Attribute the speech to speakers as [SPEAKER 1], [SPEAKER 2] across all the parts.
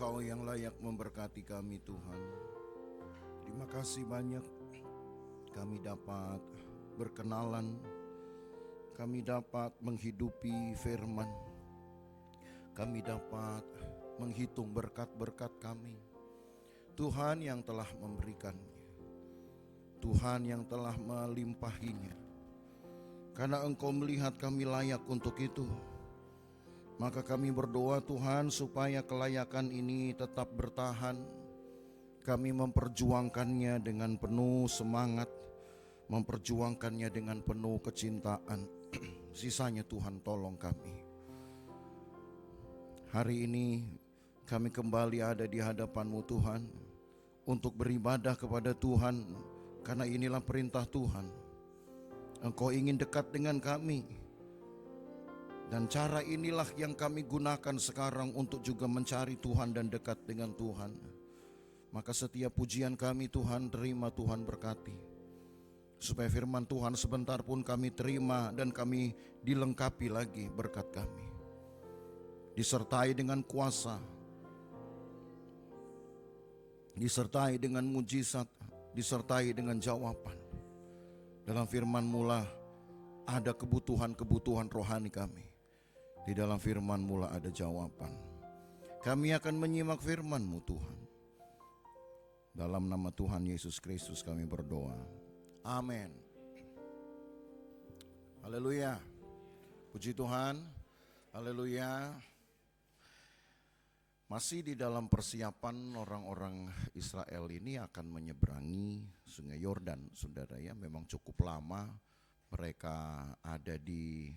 [SPEAKER 1] Engkau yang layak memberkati kami Tuhan. Terima kasih banyak kami dapat berkenalan, kami dapat menghidupi firman, kami dapat menghitung berkat-berkat kami. Tuhan yang telah memberikannya, Tuhan yang telah melimpahinya. Karena Engkau melihat kami layak untuk itu, maka kami berdoa Tuhan supaya kelayakan ini tetap bertahan. Kami memperjuangkannya dengan penuh semangat, memperjuangkannya dengan penuh kecintaan. Sisanya Tuhan tolong kami. Hari ini kami kembali ada di hadapan-Mu Tuhan untuk beribadah kepada Tuhan, karena inilah perintah Tuhan. Engkau ingin dekat dengan kami, dan cara inilah yang kami gunakan sekarang untuk juga mencari Tuhan dan dekat dengan Tuhan. Maka setiap pujian kami Tuhan terima, Tuhan berkati. Supaya firman Tuhan sebentar pun kami terima dan kami dilengkapi lagi berkat kami. Disertai dengan kuasa, disertai dengan mujizat, disertai dengan jawaban. Dalam firman-Mu lah ada kebutuhan-kebutuhan rohani kami. Di dalam firman-Mu lah ada jawaban. Kami akan menyimak firman-Mu Tuhan. Dalam nama Tuhan Yesus Kristus kami berdoa. Amin. Haleluya. Puji Tuhan. Haleluya. Masih di dalam persiapan orang-orang Israel ini akan menyeberangi Sungai Yordan, saudara ya. Memang cukup lama mereka ada di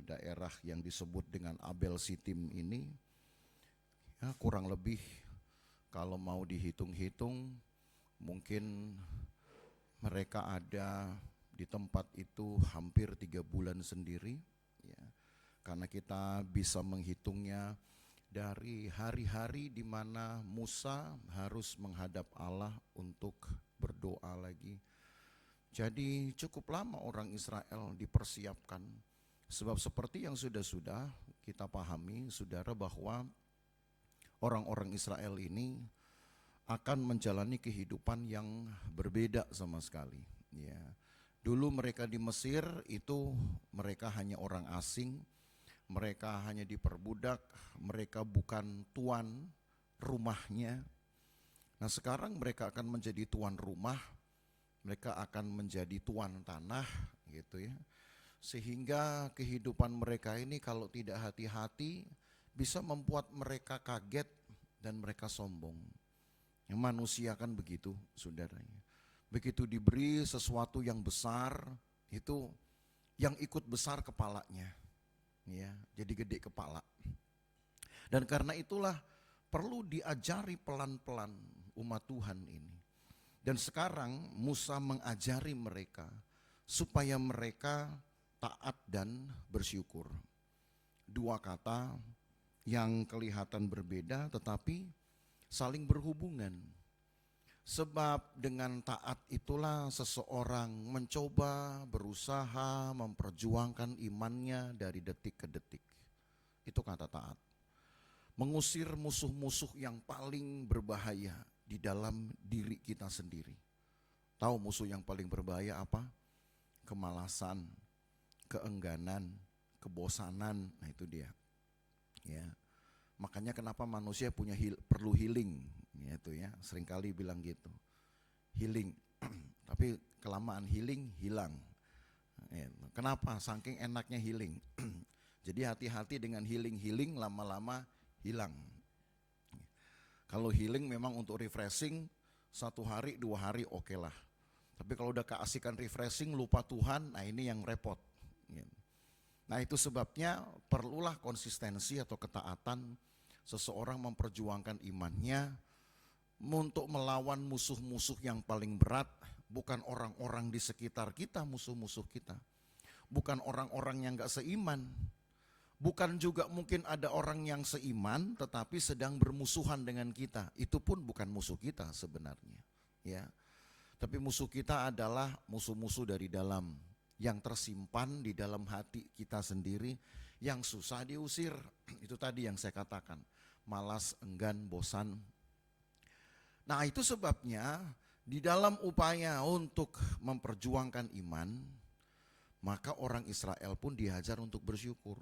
[SPEAKER 1] daerah yang disebut dengan Abel Sitim ini. Ya, kurang lebih kalau mau dihitung-hitung mungkin mereka ada di tempat itu hampir 3 bulan sendiri ya. Karena kita bisa menghitungnya dari hari-hari di mana Musa harus menghadap Allah untuk berdoa lagi. Jadi cukup lama orang Israel dipersiapkan. Sebab seperti yang sudah kita pahami saudara, bahwa orang-orang Israel ini akan menjalani kehidupan yang berbeda sama sekali ya. Dulu mereka di Mesir itu mereka hanya orang asing, mereka hanya diperbudak, mereka bukan tuan rumahnya. Nah sekarang mereka akan menjadi tuan rumah, mereka akan menjadi tuan tanah gitu ya. Sehingga kehidupan mereka ini kalau tidak hati-hati bisa membuat mereka kaget dan mereka sombong. Yang manusia kan begitu saudaranya. Begitu diberi sesuatu yang besar, itu yang ikut besar kepalanya. Ya, jadi gede kepala. Dan karena itulah perlu diajari pelan-pelan umat Tuhan ini. Dan sekarang Musa mengajari mereka supaya mereka taat dan bersyukur. Dua kata yang kelihatan berbeda tetapi saling berhubungan. Sebab dengan taat itulah seseorang mencoba, berusaha, memperjuangkan imannya dari detik ke detik. Itu kata taat. Mengusir musuh-musuh yang paling berbahaya di dalam diri kita sendiri. Tahu musuh yang paling berbahaya apa? Kemalasan, keengganan, kebosanan. Nah itu dia. Ya. Makanya kenapa manusia perlu healing, gitu ya. Seringkali bilang gitu, healing. Tapi kelamaan healing hilang. Kenapa? Saking enaknya healing. Jadi hati-hati dengan healing lama-lama hilang. Kalau healing memang untuk refreshing 1 hari 2 hari oke lah. Tapi kalau udah keasikan refreshing lupa Tuhan, nah ini yang repot. Nah itu sebabnya perlulah konsistensi atau ketaatan seseorang memperjuangkan imannya untuk melawan musuh-musuh yang paling berat. Bukan orang-orang di sekitar kita musuh-musuh kita, bukan orang-orang yang gak seiman, bukan juga mungkin ada orang yang seiman tetapi sedang bermusuhan dengan kita. Itu pun bukan musuh kita sebenarnya ya. Tapi musuh kita adalah musuh-musuh dari dalam, yang tersimpan di dalam hati kita sendiri, yang susah diusir. Itu tadi yang saya katakan, malas, enggan, bosan. Nah itu sebabnya di dalam upaya untuk memperjuangkan iman, maka orang Israel pun diajar untuk bersyukur.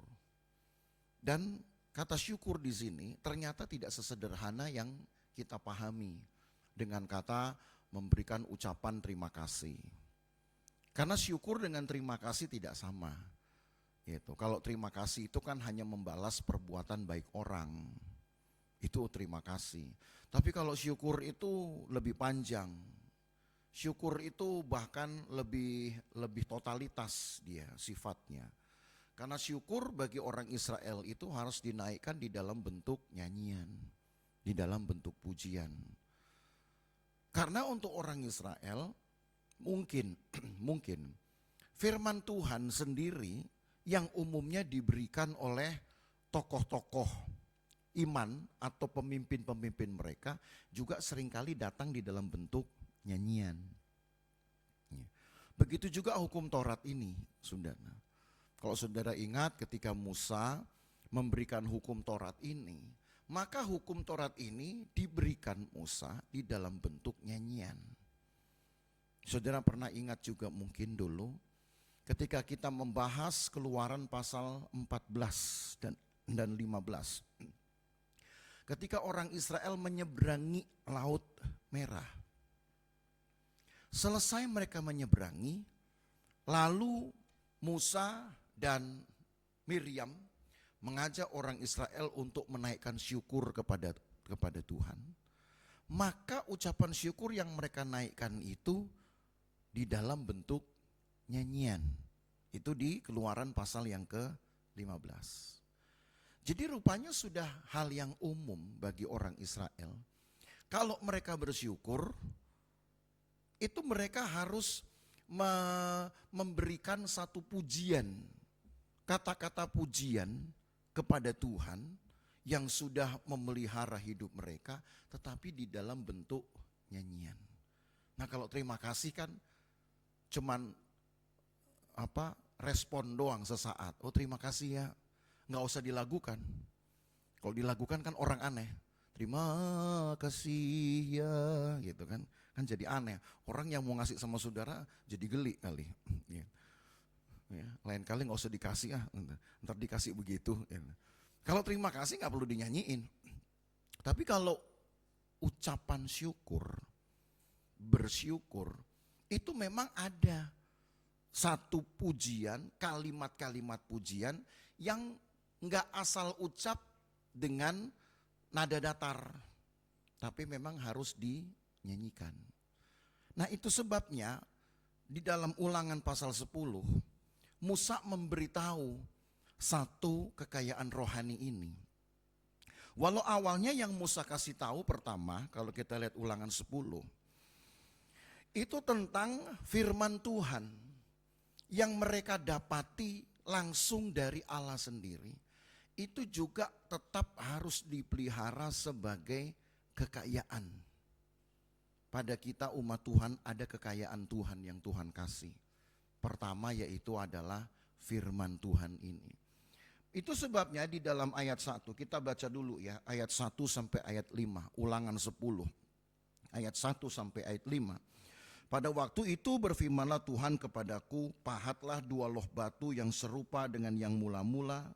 [SPEAKER 1] Dan kata syukur di sini ternyata tidak sesederhana yang kita pahami dengan kata memberikan ucapan terima kasih. Karena syukur dengan terima kasih tidak sama. Gitu. Kalau terima kasih itu kan hanya membalas perbuatan baik orang. Itu terima kasih. Tapi kalau syukur itu lebih panjang. Syukur itu bahkan lebih totalitas dia sifatnya. Karena syukur bagi orang Israel itu harus dinaikkan di dalam bentuk nyanyian, di dalam bentuk pujian. Karena untuk orang Israel mungkin firman Tuhan sendiri yang umumnya diberikan oleh tokoh-tokoh iman atau pemimpin-pemimpin mereka juga seringkali datang di dalam bentuk nyanyian. Begitu juga hukum Taurat ini, saudara. Kalau saudara ingat ketika Musa memberikan hukum Taurat ini, maka hukum Taurat ini diberikan Musa di dalam bentuk nyanyian. Saudara pernah ingat juga mungkin dulu ketika kita membahas Keluaran pasal 14 dan 15. Ketika orang Israel menyeberangi Laut Merah. Selesai mereka menyeberangi, lalu Musa dan Miriam mengajak orang Israel untuk menaikkan syukur kepada Tuhan. Maka ucapan syukur yang mereka naikkan itu di dalam bentuk nyanyian. Itu di Keluaran pasal yang ke-15. Jadi rupanya sudah hal yang umum bagi orang Israel. Kalau mereka bersyukur, itu mereka harus memberikan satu pujian, kata-kata pujian kepada Tuhan yang sudah memelihara hidup mereka, tetapi di dalam bentuk nyanyian. Nah kalau terima kasih kan cuman respon doang sesaat. Oh terima kasih ya, nggak usah dilakukan. Kalau dilakukan kan orang aneh. Terima kasih ya, gitu kan jadi aneh. Orang yang mau ngasih sama saudara jadi geli kali. Ya. Lain kali nggak usah dikasih ntar dikasih begitu. Ya. Kalau terima kasih nggak perlu dinyanyiin. Tapi kalau ucapan syukur, bersyukur, itu memang ada satu pujian, kalimat-kalimat pujian yang nggak asal ucap dengan nada datar, tapi memang harus dinyanyikan. Nah itu sebabnya di dalam Ulangan pasal 10, Musa memberitahu satu kekayaan rohani ini. Walau awalnya yang Musa kasih tahu pertama, kalau kita lihat Ulangan 10, itu tentang firman Tuhan yang mereka dapati langsung dari Allah sendiri. Itu juga tetap harus dipelihara sebagai kekayaan. Pada kita umat Tuhan ada kekayaan Tuhan yang Tuhan kasih. Pertama yaitu adalah firman Tuhan ini. Itu sebabnya di dalam ayat 1, kita baca dulu ya, ayat 1 sampai ayat 5, Ulangan 10. Ayat 1 sampai ayat 5. Pada waktu itu berfirmanlah Tuhan kepadaku, pahatlah 2 loh batu yang serupa dengan yang mula-mula.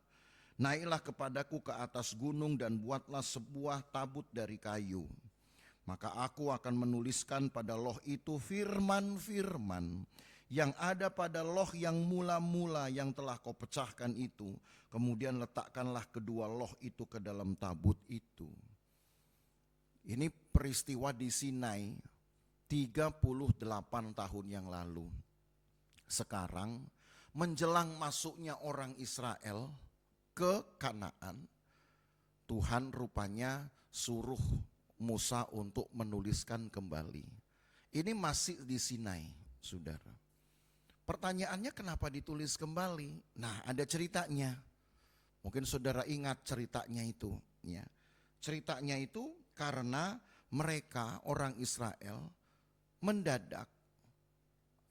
[SPEAKER 1] Naiklah kepadaku ke atas gunung dan buatlah sebuah tabut dari kayu. Maka aku akan menuliskan pada loh itu firman-firman yang ada pada loh yang mula-mula yang telah kau pecahkan itu. Kemudian letakkanlah kedua loh itu ke dalam tabut itu. Ini peristiwa di Sinai 38 tahun yang lalu. Sekarang menjelang masuknya orang Israel ke Kanaan, Tuhan rupanya suruh Musa untuk menuliskan kembali. Ini masih di Sinai, saudara. Pertanyaannya kenapa ditulis kembali? Nah ada ceritanya. Mungkin saudara ingat ceritanya itu. Ya. Ceritanya itu karena mereka orang Israel mendadak,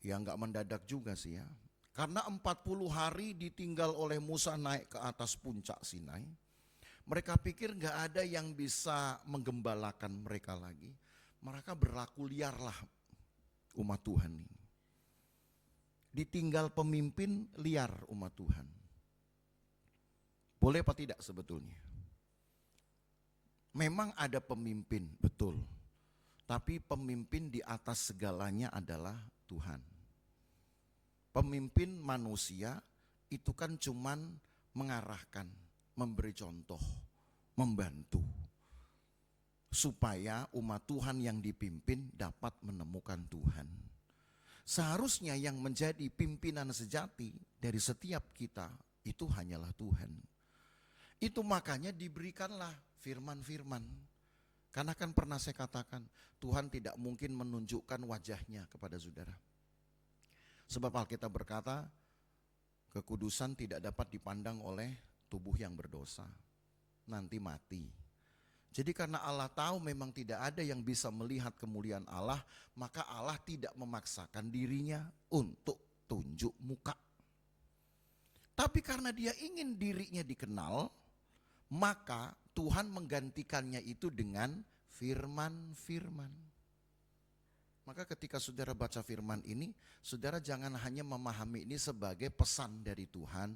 [SPEAKER 1] ya enggak mendadak juga sih ya. Karena 40 hari ditinggal oleh Musa naik ke atas puncak Sinai. Mereka pikir nggak ada yang bisa menggembalakan mereka lagi. Mereka berlaku liarlah umat Tuhan ini. Ditinggal pemimpin liar umat Tuhan. Boleh apa tidak sebetulnya? Memang ada pemimpin, betul. Tapi pemimpin di atas segalanya adalah Tuhan. Pemimpin manusia itu kan cuman mengarahkan, memberi contoh, membantu. Supaya umat Tuhan yang dipimpin dapat menemukan Tuhan. Seharusnya yang menjadi pimpinan sejati dari setiap kita itu hanyalah Tuhan. Itu makanya diberikanlah firman-firman. Karena kan pernah saya katakan, Tuhan tidak mungkin menunjukkan wajahnya kepada saudara. Sebab Alkitab berkata, kekudusan tidak dapat dipandang oleh tubuh yang berdosa. Nanti mati. Jadi karena Allah tahu memang tidak ada yang bisa melihat kemuliaan Allah, maka Allah tidak memaksakan dirinya untuk tunjuk muka. Tapi karena dia ingin dirinya dikenal, maka Tuhan menggantikannya itu dengan firman-firman. Maka ketika saudara baca firman ini, saudara jangan hanya memahami ini sebagai pesan dari Tuhan,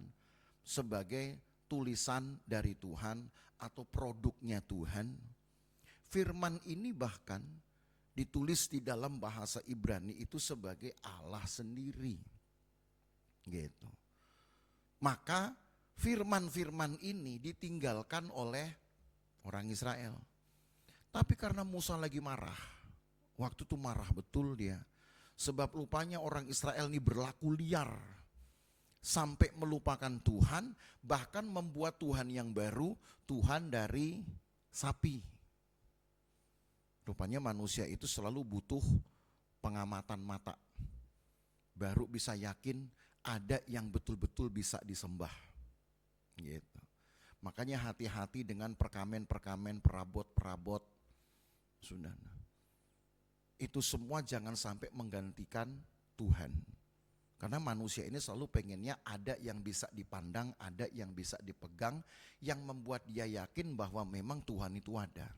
[SPEAKER 1] sebagai tulisan dari Tuhan, atau produknya Tuhan. Firman ini bahkan ditulis di dalam bahasa Ibrani itu sebagai Allah sendiri. Gitu. Maka firman-firman ini ditinggalkan oleh orang Israel. Tapi karena Musa lagi marah, waktu itu marah betul dia. Sebab rupanya orang Israel ini berlaku liar. Sampai melupakan Tuhan, bahkan membuat Tuhan yang baru, Tuhan dari sapi. Rupanya manusia itu selalu butuh pengamatan mata. Baru bisa yakin ada yang betul-betul bisa disembah. Gitu. Makanya hati-hati dengan perkamen-perkamen, perabot-perabot. Sudah. Itu semua jangan sampai menggantikan Tuhan. Karena manusia ini selalu pengennya ada yang bisa dipandang, ada yang bisa dipegang, yang membuat dia yakin bahwa memang Tuhan itu ada.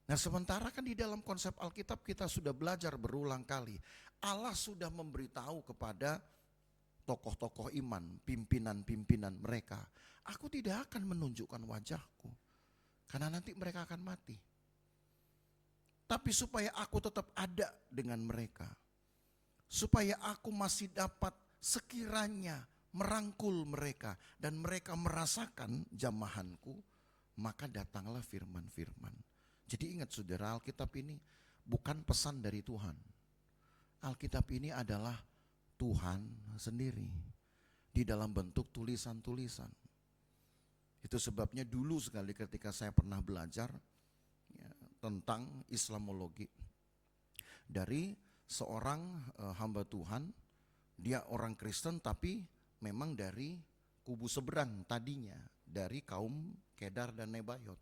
[SPEAKER 1] Nah sementara kan di dalam konsep Alkitab kita sudah belajar berulang kali. Allah sudah memberitahu kepada tokoh-tokoh iman, pimpinan-pimpinan mereka. Aku tidak akan menunjukkan wajahku, karena nanti mereka akan mati. Tapi supaya aku tetap ada dengan mereka, supaya aku masih dapat sekiranya merangkul mereka dan mereka merasakan jamahanku, maka datanglah firman-firman. Jadi ingat saudara, Alkitab ini bukan pesan dari Tuhan. Alkitab ini adalah Tuhan sendiri di dalam bentuk tulisan-tulisan. Itu sebabnya dulu sekali ketika saya pernah belajar ya, tentang Islamologi dari seorang hamba Tuhan, dia orang Kristen tapi memang dari kubu seberang tadinya, dari kaum Kedar dan Nebayot.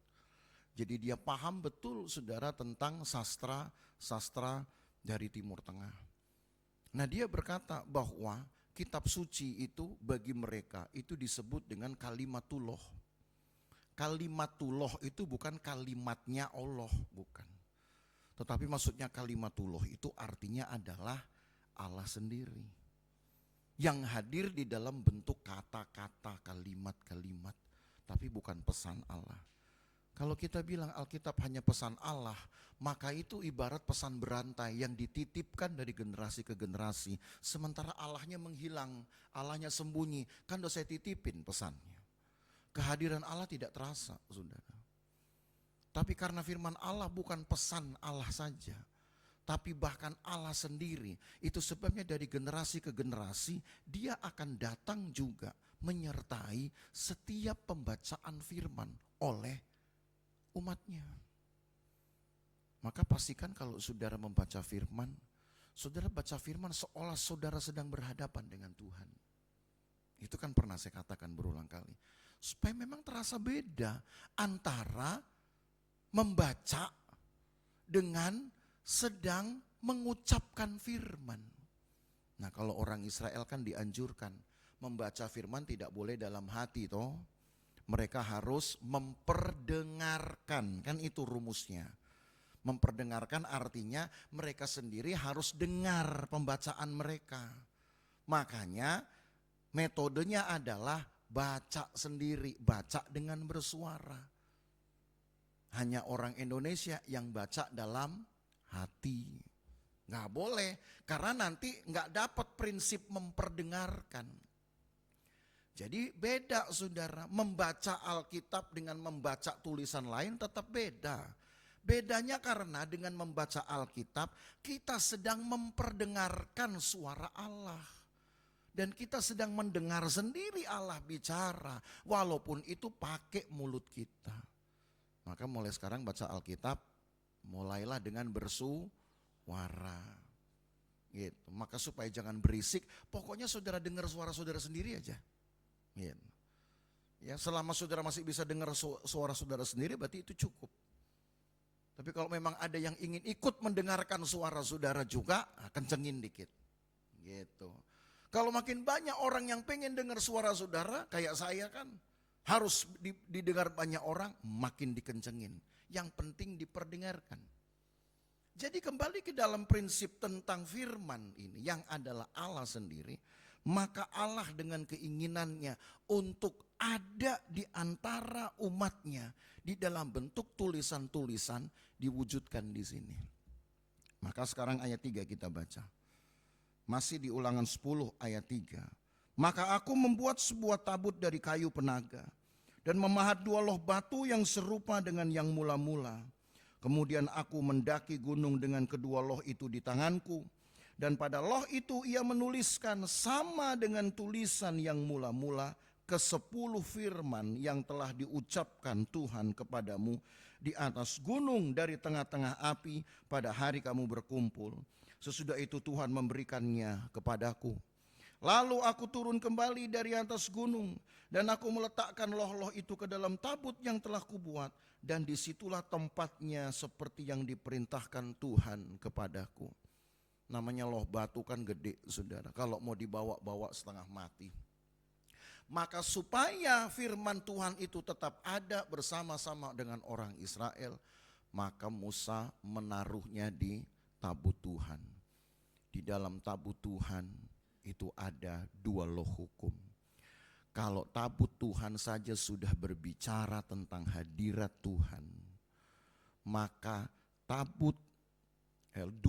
[SPEAKER 1] Jadi dia paham betul saudara tentang sastra dari Timur Tengah. Nah dia berkata bahwa kitab suci itu bagi mereka itu disebut dengan kalimatullah. Kalimatullah itu bukan kalimatnya Allah, bukan. Tetapi maksudnya kalimatullah itu artinya adalah Allah sendiri. Yang hadir di dalam bentuk kata-kata, kalimat-kalimat. Tapi bukan pesan Allah. Kalau kita bilang Alkitab hanya pesan Allah, maka itu ibarat pesan berantai yang dititipkan dari generasi ke generasi. Sementara Allahnya menghilang, Allahnya sembunyi. Kan udah saya titipin pesannya. Kehadiran Allah tidak terasa, saudara. Tapi karena firman Allah bukan pesan Allah saja, tapi bahkan Allah sendiri. Itu sebabnya dari generasi ke generasi dia akan datang juga menyertai setiap pembacaan firman oleh umatnya. Maka pastikan kalau saudara membaca firman, saudara baca firman seolah saudara sedang berhadapan dengan Tuhan. Itu kan pernah saya katakan berulang kali. Supaya memang terasa beda antara membaca dengan sedang mengucapkan firman. Nah kalau orang Israel kan dianjurkan membaca firman tidak boleh dalam hati toh. Mereka harus memperdengarkan, kan itu rumusnya. Memperdengarkan artinya mereka sendiri harus dengar pembacaan mereka. Makanya metodenya adalah baca sendiri, baca dengan bersuara. Hanya orang Indonesia yang baca dalam hati. Nggak boleh, karena nanti nggak dapat prinsip memperdengarkan. Jadi beda saudara, membaca Alkitab dengan membaca tulisan lain tetap beda. Bedanya karena dengan membaca Alkitab kita sedang memperdengarkan suara Allah. Dan kita sedang mendengar sendiri Allah bicara, walaupun itu pakai mulut kita. Maka mulai sekarang baca Alkitab, mulailah dengan bersuara. Gitu. Maka supaya jangan berisik, pokoknya saudara dengar suara saudara sendiri aja. Gitu. Ya, selama saudara masih bisa dengar suara saudara sendiri, berarti itu cukup. Tapi kalau memang ada yang ingin ikut mendengarkan suara saudara juga, kencengin dikit. Gitu. Kalau makin banyak orang yang pengen dengar suara saudara, kayak saya kan, harus didengar banyak orang, makin dikencengin. Yang penting diperdengarkan. Jadi kembali ke dalam prinsip tentang firman ini, yang adalah Allah sendiri, maka Allah dengan keinginannya untuk ada di antara umatnya, di dalam bentuk tulisan-tulisan diwujudkan di sini. Maka sekarang ayat 3 kita baca. Masih di Ulangan 10 ayat 3. Maka aku membuat sebuah tabut dari kayu penaga dan memahat 2 loh batu yang serupa dengan yang mula-mula. Kemudian aku mendaki gunung dengan kedua loh itu di tanganku. Dan pada loh itu ia menuliskan sama dengan tulisan yang mula-mula ke-10 firman yang telah diucapkan Tuhan kepadamu di atas gunung dari tengah-tengah api pada hari kamu berkumpul. Sesudah itu Tuhan memberikannya kepadaku. Lalu aku turun kembali dari atas gunung dan aku meletakkan loh-loh itu ke dalam tabut yang telah kubuat. Dan disitulah tempatnya seperti yang diperintahkan Tuhan kepadaku. Namanya loh batu kan gede saudara, kalau mau dibawa-bawa setengah mati. Maka supaya firman Tuhan itu tetap ada bersama-sama dengan orang Israel, maka Musa menaruhnya di tabut Tuhan. Di dalam tabut Tuhan itu ada 2 loh hukum. Kalau tabut Tuhan saja sudah berbicara tentang hadirat Tuhan, maka tabut 2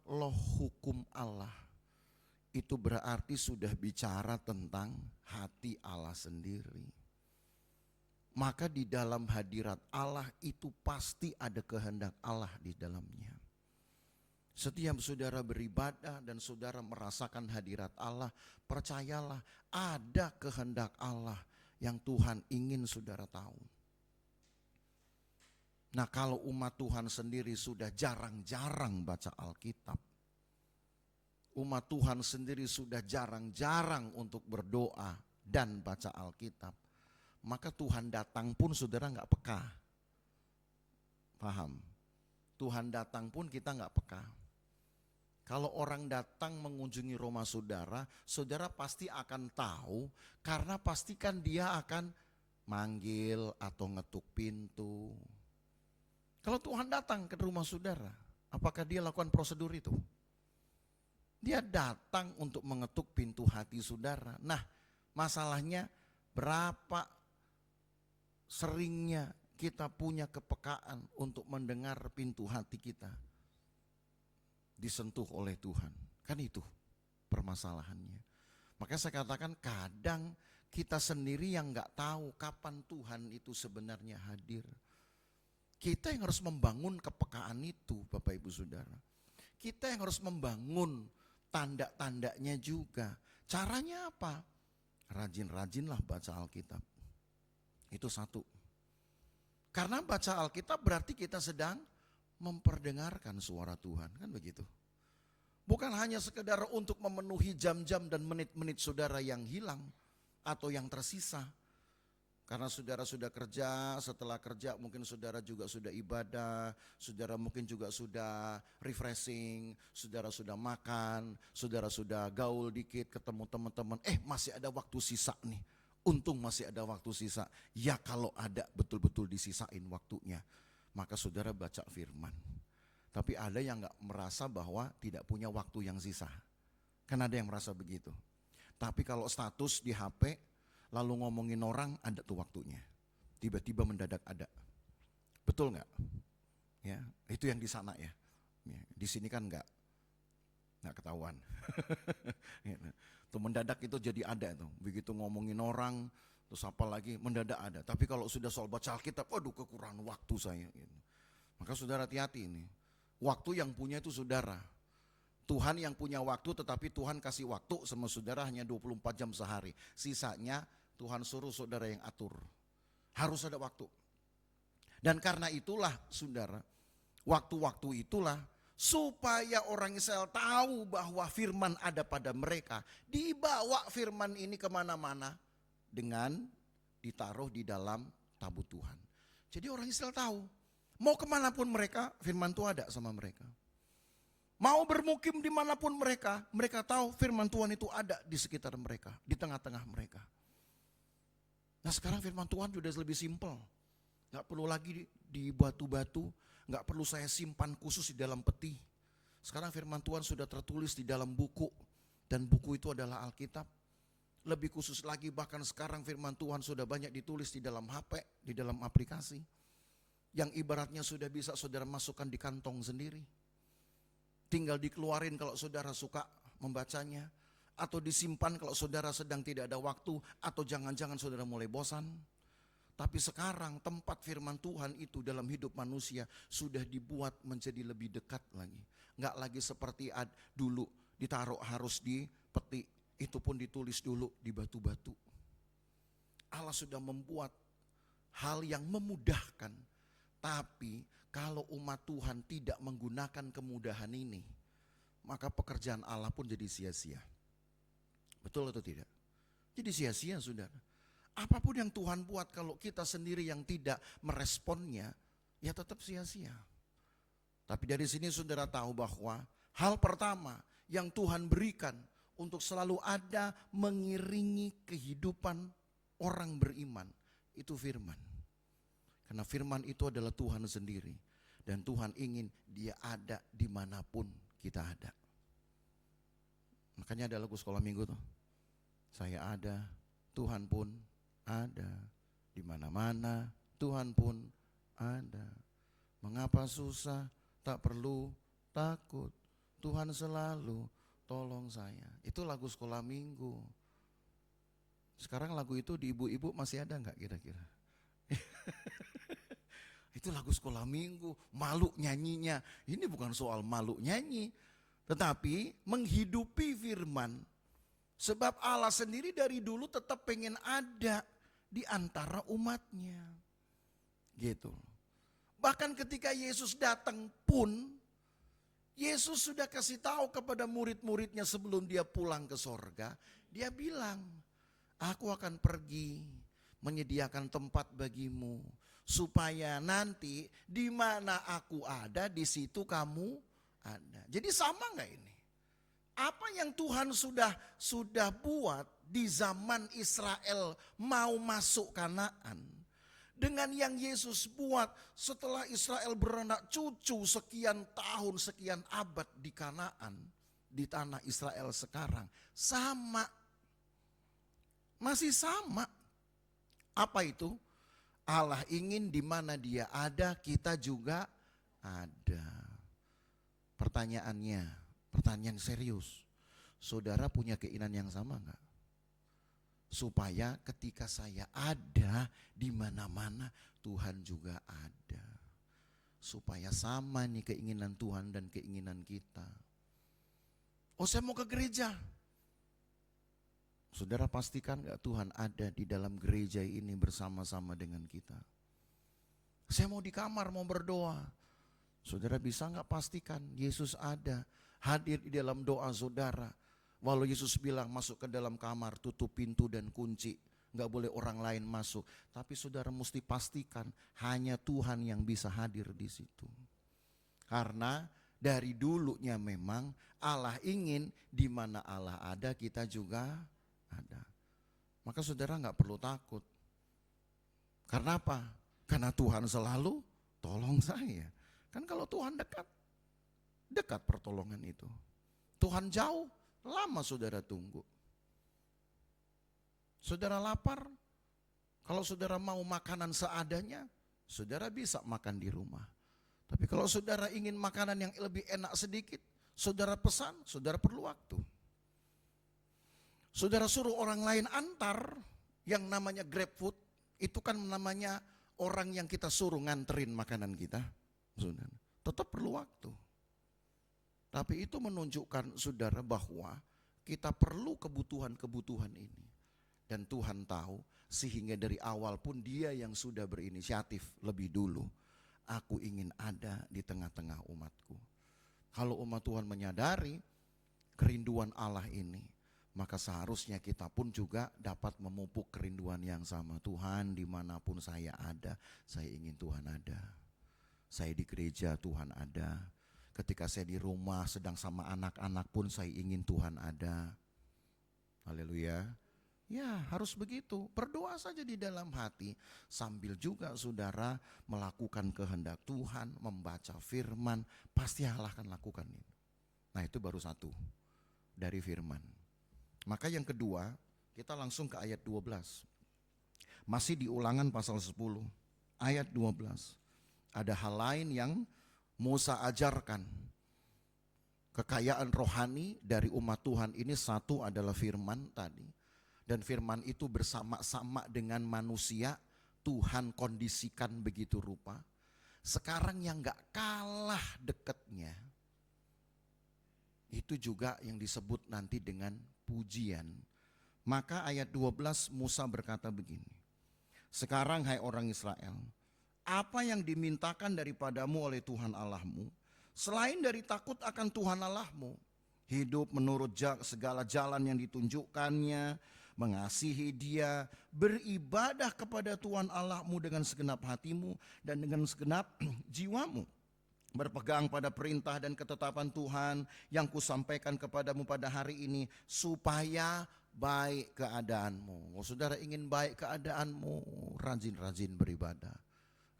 [SPEAKER 1] loh hukum Allah itu berarti sudah bicara tentang hati Allah sendiri. Maka di dalam hadirat Allah itu pasti ada kehendak Allah di dalamnya. Setiap saudara beribadah dan saudara merasakan hadirat Allah, percayalah ada kehendak Allah yang Tuhan ingin saudara tahu. Nah, kalau umat Tuhan sendiri sudah jarang-jarang baca Alkitab, umat Tuhan sendiri sudah jarang-jarang untuk berdoa dan baca Alkitab, maka Tuhan datang pun saudara nggak peka. Paham? Tuhan datang pun kita nggak peka. Kalau orang datang mengunjungi rumah saudara, saudara pasti akan tahu karena pastikan dia akan manggil atau ngetuk pintu. Kalau Tuhan datang ke rumah saudara, apakah dia lakukan prosedur itu? Dia datang untuk mengetuk pintu hati saudara. Nah, masalahnya berapa seringnya kita punya kepekaan untuk mendengar pintu hati kita disentuh oleh Tuhan. Kan itu permasalahannya. Makanya saya katakan kadang kita sendiri yang gak tahu kapan Tuhan itu sebenarnya hadir. Kita yang harus membangun kepekaan itu Bapak Ibu Saudara. Kita yang harus membangun tanda-tandanya juga. Caranya apa? Rajin-rajinlah baca Alkitab. Itu satu. Karena baca Alkitab berarti kita sedang memperdengarkan suara Tuhan, kan begitu. Bukan hanya sekedar untuk memenuhi jam-jam dan menit-menit saudara yang hilang atau yang tersisa. Karena saudara sudah kerja, setelah kerja mungkin saudara juga sudah ibadah, saudara mungkin juga sudah refreshing, saudara sudah makan, saudara sudah gaul dikit, ketemu teman-teman, masih ada waktu sisa nih Untung masih ada waktu sisa. Ya kalau ada betul-betul disisain waktunya, maka saudara baca firman. Tapi ada yang gak merasa bahwa tidak punya waktu yang sisa. Kan ada yang merasa begitu. Tapi kalau status di HP, lalu ngomongin orang, ada tuh waktunya. Tiba-tiba mendadak ada. Betul gak? Ya, itu yang di sana ya. Di sini kan nggak ketahuan. Tuh mendadak itu jadi ada tuh. Begitu ngomongin orang, terus apa lagi mendadak ada. Tapi kalau sudah soal baca Alkitab, waduh kekurangan waktu saya. Maka saudara hati-hati ini. Waktu yang punya itu saudara. Tuhan yang punya waktu, tetapi Tuhan kasih waktu sama saudara hanya 24 jam sehari. Sisanya Tuhan suruh saudara yang atur. Harus ada waktu. Dan karena itulah saudara, waktu-waktu itulah supaya orang Israel tahu bahwa firman ada pada mereka. Dibawa firman ini kemana-mana dengan ditaruh di dalam tabut Tuhan. Jadi orang Israel tahu, mau kemanapun mereka, firman itu ada sama mereka. Mau bermukim dimanapun mereka, mereka tahu firman Tuhan itu ada di sekitar mereka, di tengah-tengah mereka. Nah sekarang firman Tuhan sudah lebih simpel. Gak perlu lagi di batu-batu, gak perlu saya simpan khusus di dalam peti. Sekarang firman Tuhan sudah tertulis di dalam buku, dan buku itu adalah Alkitab. Lebih khusus lagi bahkan sekarang firman Tuhan sudah banyak ditulis di dalam HP, di dalam aplikasi. Yang ibaratnya sudah bisa saudara masukkan di kantong sendiri. Tinggal dikeluarin kalau saudara suka membacanya, atau disimpan kalau saudara sedang tidak ada waktu, atau jangan-jangan saudara mulai bosan. Tapi sekarang tempat firman Tuhan itu dalam hidup manusia sudah dibuat menjadi lebih dekat lagi. Enggak lagi seperti dulu ditaruh harus di peti, itu pun ditulis dulu di batu-batu. Allah sudah membuat hal yang memudahkan. Tapi kalau umat Tuhan tidak menggunakan kemudahan ini, maka pekerjaan Allah pun jadi sia-sia. Betul atau tidak? Jadi sia-sia saudara. Apapun yang Tuhan buat kalau kita sendiri yang tidak meresponnya, ya tetap sia-sia. Tapi dari sini saudara tahu bahwa hal pertama yang Tuhan berikan untuk selalu ada mengiringi kehidupan orang beriman, itu firman. Karena firman itu adalah Tuhan sendiri. Dan Tuhan ingin dia ada dimanapun kita ada. Makanya ada lagu sekolah minggu tuh. Saya ada, Tuhan pun ada, di mana-mana Tuhan pun ada. Mengapa susah, tak perlu takut, Tuhan selalu tolong saya. Itu lagu sekolah minggu. Sekarang lagu itu di ibu-ibu masih ada enggak kira-kira? Itu lagu sekolah minggu, malu nyanyinya. Ini bukan soal malu nyanyi, tetapi menghidupi firman. Sebab Allah sendiri dari dulu tetap pengen ada di antara umatnya. Gitu. Bahkan ketika Yesus datang pun, Yesus sudah kasih tahu kepada murid-muridnya sebelum dia pulang ke sorga. Dia bilang, aku akan pergi menyediakan tempat bagimu. Supaya nanti di mana aku ada, di situ kamu ada. Jadi sama gak ini? Apa yang Tuhan sudah buat di zaman Israel mau masuk Kanaan, dengan yang Yesus buat setelah Israel beranak cucu sekian tahun, sekian abad di Kanaan, di tanah Israel sekarang, sama. Masih sama. Apa itu? Allah ingin di mana dia ada, kita juga ada. Pertanyaan serius. Saudara punya keinginan yang sama enggak? Supaya ketika saya ada di mana-mana, Tuhan juga ada. Supaya sama nih keinginan Tuhan dan keinginan kita. Oh, saya mau ke gereja. Saudara pastikan enggak Tuhan ada di dalam gereja ini bersama-sama dengan kita? Saya mau di kamar, mau berdoa. Saudara bisa enggak pastikan Yesus ada, hadir di dalam doa saudara. Walau Yesus bilang masuk ke dalam kamar, tutup pintu dan kunci, enggak boleh orang lain masuk. Tapi saudara mesti pastikan hanya Tuhan yang bisa hadir di situ. Karena dari dulunya memang Allah ingin di mana Allah ada kita juga ada. maka saudara nggak perlu takut. Karena apa? Karena Tuhan selalu tolong saya. Kan kalau Tuhan dekat, dekat pertolongan itu. Tuhan jauh, lama saudara tunggu. Saudara lapar, kalau saudara mau makanan seadanya, saudara bisa makan di rumah. Tapi kalau saudara ingin makanan yang lebih enak sedikit, saudara pesan, saudara perlu waktu. Saudara suruh orang lain antar, yang namanya GrabFood, itu kan namanya orang yang kita suruh nganterin makanan kita. Saudara, tetap perlu waktu. Tapi itu menunjukkan saudara bahwa kita perlu kebutuhan-kebutuhan ini. Dan Tuhan tahu, sehingga dari awal pun Dia yang sudah berinisiatif lebih dulu. Aku ingin ada di tengah-tengah umatku. Kalau umat Tuhan menyadari kerinduan Allah ini, maka seharusnya kita pun juga dapat memupuk kerinduan yang sama. Tuhan, dimanapun saya ada, saya ingin Tuhan ada. Saya di gereja, Tuhan ada. Ketika saya di rumah sedang sama anak-anak pun saya ingin Tuhan ada. Haleluya. Ya, harus begitu. Berdoa saja di dalam hati sambil juga saudara melakukan kehendak Tuhan, membaca firman, pasti Allah akan lakukan ini. Nah, itu baru satu dari firman. Maka yang kedua, kita langsung ke ayat 12. Masih di Ulangan pasal 10, ayat 12. Ada hal lain yang Musa ajarkan. Kekayaan rohani dari umat Tuhan ini satu adalah firman tadi. Dan firman itu bersama-sama dengan manusia, Tuhan kondisikan begitu rupa. Sekarang yang gak kalah dekatnya, itu juga yang disebut nanti dengan pujian. Maka ayat 12 Musa berkata begini, sekarang hai orang Israel, apa yang dimintakan daripadamu oleh Tuhan Allahmu, selain dari takut akan Tuhan Allahmu, hidup menurut segala jalan yang ditunjukkannya, mengasihi Dia, beribadah kepada Tuhan Allahmu dengan segenap hatimu dan dengan segenap jiwamu, berpegang pada perintah dan ketetapan Tuhan yang kusampaikan kepadamu pada hari ini, supaya baik keadaanmu. Saudara ingin baik keadaanmu, rajin-rajin beribadah,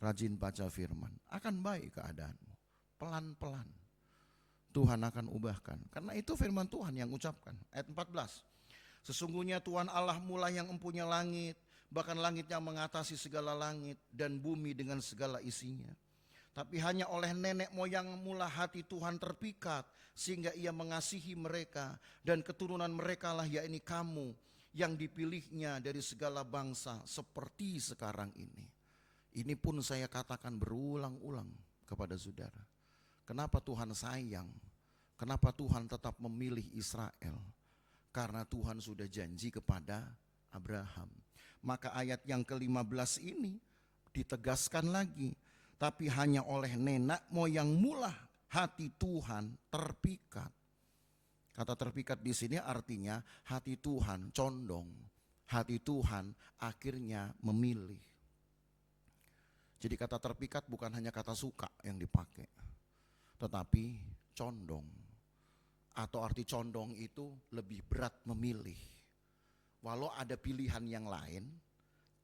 [SPEAKER 1] rajin baca firman, akan baik keadaanmu. Pelan-pelan Tuhan akan ubahkan. Karena itu firman Tuhan yang ucapkan. Ayat 14. Sesungguhnya Tuhan Allahmu lah yang mempunyai langit, bahkan langit yang mengatasi segala langit, dan bumi dengan segala isinya. Tapi hanya oleh nenek moyangmu lah hati Tuhan terpikat, sehingga Ia mengasihi mereka, dan keturunan mereka lah yakni kamu, yang dipilihnya dari segala bangsa seperti sekarang ini. Ini pun saya katakan berulang-ulang kepada saudara. Kenapa Tuhan sayang? Kenapa Tuhan tetap memilih Israel? Karena Tuhan sudah janji kepada Abraham. Maka ayat yang ke-15 ini ditegaskan lagi. Tapi hanya oleh nenek moyangmu lah hati Tuhan terpikat. Kata terpikat di sini artinya hati Tuhan condong. Hati Tuhan akhirnya memilih. Jadi kata terpikat bukan hanya kata suka yang dipakai, tetapi condong. Atau arti condong itu lebih berat memilih. Walau ada pilihan yang lain,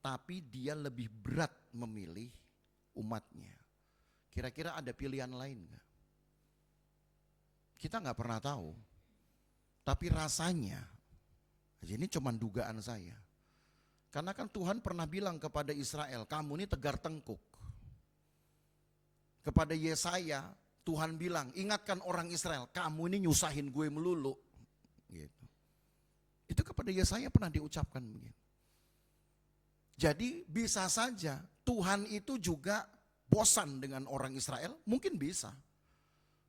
[SPEAKER 1] tapi dia lebih berat memilih umatnya. Kira-kira ada pilihan lain gak? Kita gak pernah tahu. Tapi rasanya, ini cuma dugaan saya. Karena kan Tuhan pernah bilang kepada Israel, kamu ini tegar tengkuk. Kepada Yesaya, Tuhan bilang, ingatkan orang Israel, kamu ini nyusahin gue melulu. Gitu. Itu kepada Yesaya pernah diucapkan begitu. Jadi bisa saja Tuhan itu juga bosan dengan orang Israel, mungkin bisa.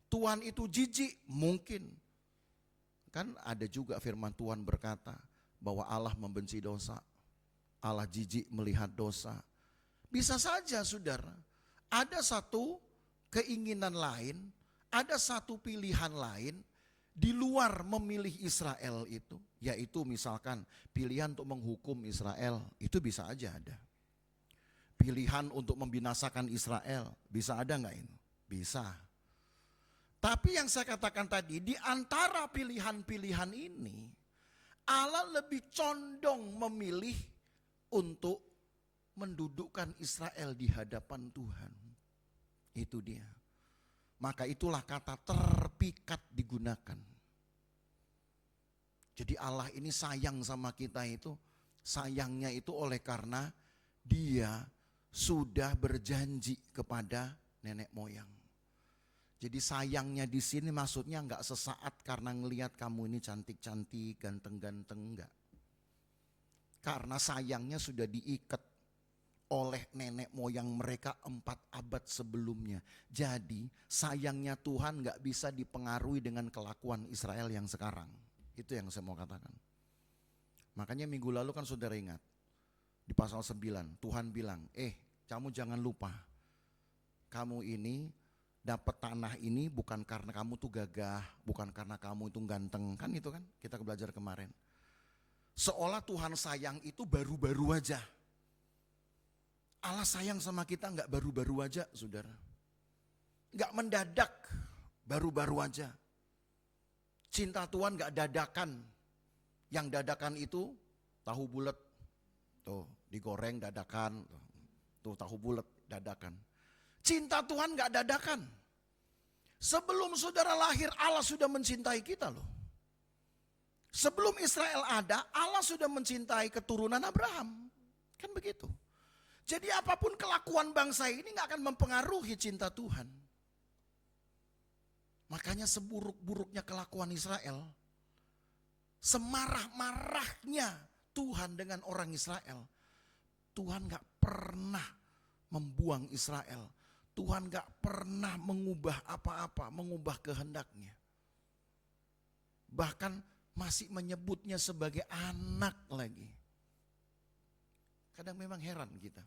[SPEAKER 1] Tuhan itu jijik, mungkin. Kan ada juga firman Tuhan berkata bahwa Allah membenci dosa, Allah jijik melihat dosa. Bisa saja saudara, ada satu keinginan lain, ada satu pilihan lain di luar memilih Israel itu, yaitu misalkan pilihan untuk menghukum Israel, itu bisa aja ada. Pilihan untuk membinasakan Israel, bisa ada nggak ini? Bisa. Tapi yang saya katakan tadi, di antara pilihan-pilihan ini, Allah lebih condong memilih untuk mendudukkan Israel di hadapan Tuhan. Itu dia. Maka itulah kata terpikat digunakan. Jadi Allah ini sayang sama kita itu, sayangnya itu oleh karena Dia sudah berjanji kepada nenek moyang. Jadi sayangnya di sini maksudnya enggak sesaat karena ngelihat kamu ini cantik-cantik, ganteng-ganteng, enggak. Karena sayangnya sudah diikat oleh nenek moyang mereka 4 abad sebelumnya. Jadi sayangnya Tuhan enggak bisa dipengaruhi dengan kelakuan Israel yang sekarang. Itu yang saya mau katakan. Makanya minggu lalu kan saudara ingat, di pasal 9 Tuhan bilang, kamu jangan lupa, kamu ini dapat tanah ini bukan karena kamu tuh gagah, bukan karena kamu itu ganteng, kan itu kan kita belajar kemarin. Seolah Tuhan sayang itu baru-baru aja. Allah sayang sama kita enggak baru-baru aja, saudara. Enggak mendadak, baru-baru aja. Cinta Tuhan enggak dadakan. Yang dadakan itu tahu bulat. Tuh, digoreng dadakan. Tuh, tahu bulat dadakan. Cinta Tuhan enggak dadakan. Sebelum saudara lahir, Allah sudah mencintai kita loh. Sebelum Israel ada, Allah sudah mencintai keturunan Abraham. Kan begitu. Jadi apapun kelakuan bangsa ini gak akan mempengaruhi cinta Tuhan. Makanya seburuk-buruknya kelakuan Israel, semarah-marahnya Tuhan dengan orang Israel, Tuhan gak pernah membuang Israel. Tuhan gak pernah mengubah apa-apa, mengubah kehendaknya. Bahkan masih menyebutnya sebagai anak lagi. Kadang memang heran kita.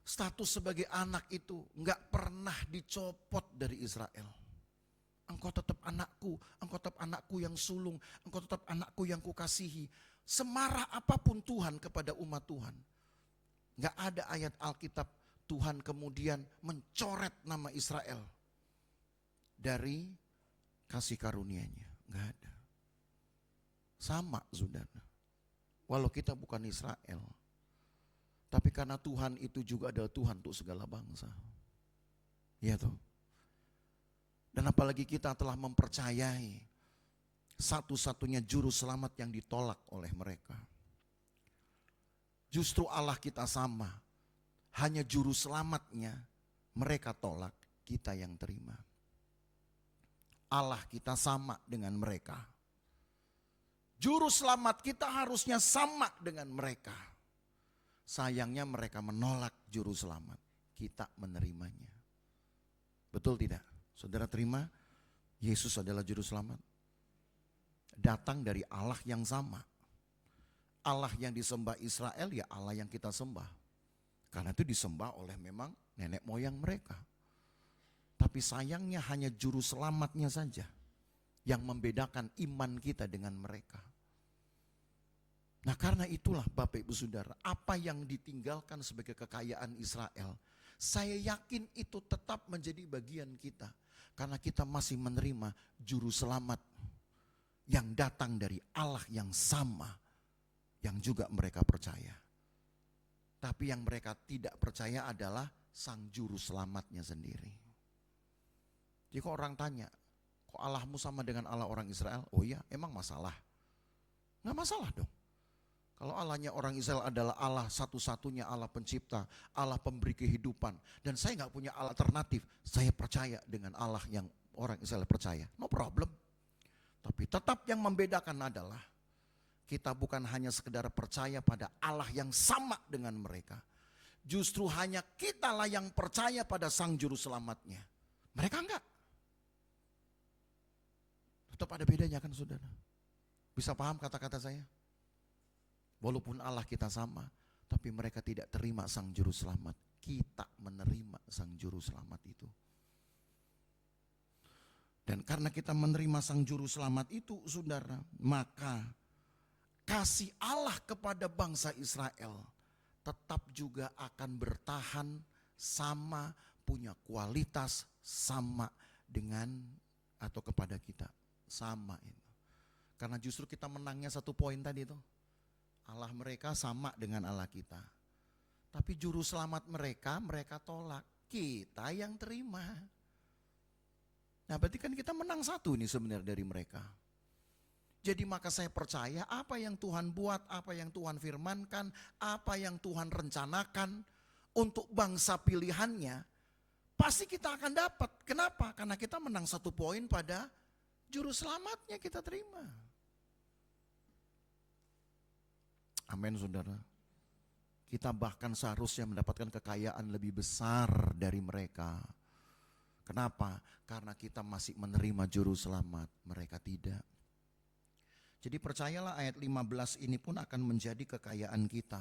[SPEAKER 1] Status sebagai anak itu gak pernah dicopot dari Israel. Engkau tetap anakku, engkau tetap anakku yang sulung, engkau tetap anakku yang kukasihi. Semarah apapun Tuhan kepada umat Tuhan, gak ada ayat Alkitab Tuhan kemudian mencoret nama Israel dari kasih karunia-Nya. Gak ada. Sama saudara. Walau kita bukan Israel, tapi karena Tuhan itu juga adalah Tuhan untuk segala bangsa. Iya toh. Dan apalagi kita telah mempercayai satu-satunya juru selamat yang ditolak oleh mereka. Justru Allah kita sama. Hanya juru selamatnya mereka tolak, kita yang terima. Allah kita sama dengan mereka. Juru selamat kita harusnya sama dengan mereka. Sayangnya mereka menolak juru selamat, kita menerimanya. Betul tidak? Saudara terima Yesus adalah juru selamat. Datang dari Allah yang sama. Allah yang disembah Israel ya Allah yang kita sembah. Karena itu disembah oleh memang nenek moyang mereka. Tapi sayangnya hanya juru selamatnya saja yang membedakan iman kita dengan mereka. Nah karena itulah Bapak Ibu Saudara, apa yang ditinggalkan sebagai kekayaan Israel, saya yakin itu tetap menjadi bagian kita. Karena kita masih menerima juru selamat yang datang dari Allah yang sama, yang juga mereka percaya. Tapi yang mereka tidak percaya adalah sang juru selamatnya sendiri. Jadi kok orang tanya, kok Allahmu sama dengan Allah orang Israel? Oh iya, emang masalah? Nggak masalah dong. Kalau Allahnya orang Israel adalah Allah satu-satunya Allah pencipta, Allah pemberi kehidupan. Dan saya nggak punya alternatif, saya percaya dengan Allah yang orang Israel percaya. No problem. Tapi tetap yang membedakan adalah kita bukan hanya sekedar percaya pada Allah yang sama dengan mereka. Justru hanya kitalah yang percaya pada sang juru selamatnya. Mereka enggak. Tetap ada bedanya kan saudara. Bisa paham kata-kata saya? Walaupun Allah kita sama, tapi mereka tidak terima sang juru selamat. Kita menerima sang juru selamat itu. Dan karena kita menerima sang juru selamat itu saudara, maka kasih Allah kepada bangsa Israel tetap juga akan bertahan sama, punya kualitas sama dengan atau kepada kita. Sama itu. Karena justru kita menangnya 1 poin tadi tuh. Allah mereka sama dengan Allah kita. Tapi juru selamat mereka tolak. Kita yang terima. Nah berarti kan kita menang 1 nih sebenarnya dari mereka. Jadi maka saya percaya apa yang Tuhan buat, apa yang Tuhan firmankan, apa yang Tuhan rencanakan untuk bangsa pilihannya, pasti kita akan dapat. Kenapa? Karena kita menang 1 poin pada juru selamatnya kita terima. Amin saudara. Kita bahkan seharusnya mendapatkan kekayaan lebih besar dari mereka. Kenapa? Karena kita masih menerima juru selamat, mereka tidak. Jadi percayalah ayat 15 ini pun akan menjadi kekayaan kita.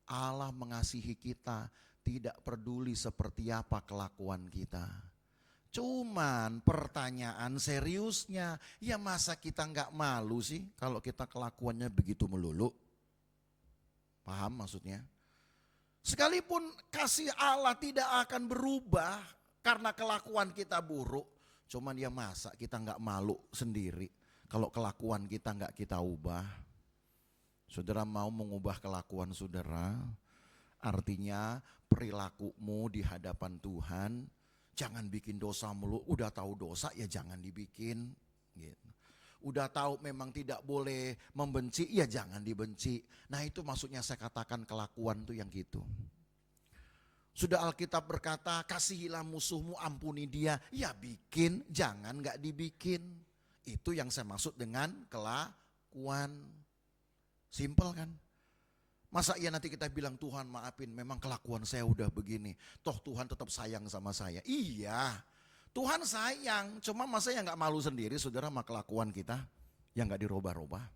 [SPEAKER 1] Allah mengasihi kita, tidak peduli seperti apa kelakuan kita. Cuman pertanyaan seriusnya, ya masa kita nggak malu sih kalau kita kelakuannya begitu melulu? Paham maksudnya? Sekalipun kasih Allah tidak akan berubah karena kelakuan kita buruk, cuman ya masa kita nggak malu sendiri kalau kelakuan kita nggak kita ubah. Saudara mau mengubah kelakuan saudara, artinya perilakumu di hadapan Tuhan, jangan bikin dosa mulu. Udah tahu dosa ya jangan dibikin. Gitu. Udah tahu memang tidak boleh membenci, ya jangan dibenci. Nah itu maksudnya saya katakan kelakuan tuh yang gitu. Sudah Alkitab berkata, kasihilah musuhmu, ampuni dia. Ya bikin, jangan gak dibikin. Itu yang saya maksud dengan kelakuan. Simpel kan? Masa iya nanti kita bilang Tuhan maafin, memang kelakuan saya udah begini. Toh Tuhan tetap sayang sama saya. Iya, Tuhan sayang. Cuma masa ya gak malu sendiri saudara sama kelakuan kita yang gak dirubah-rubah.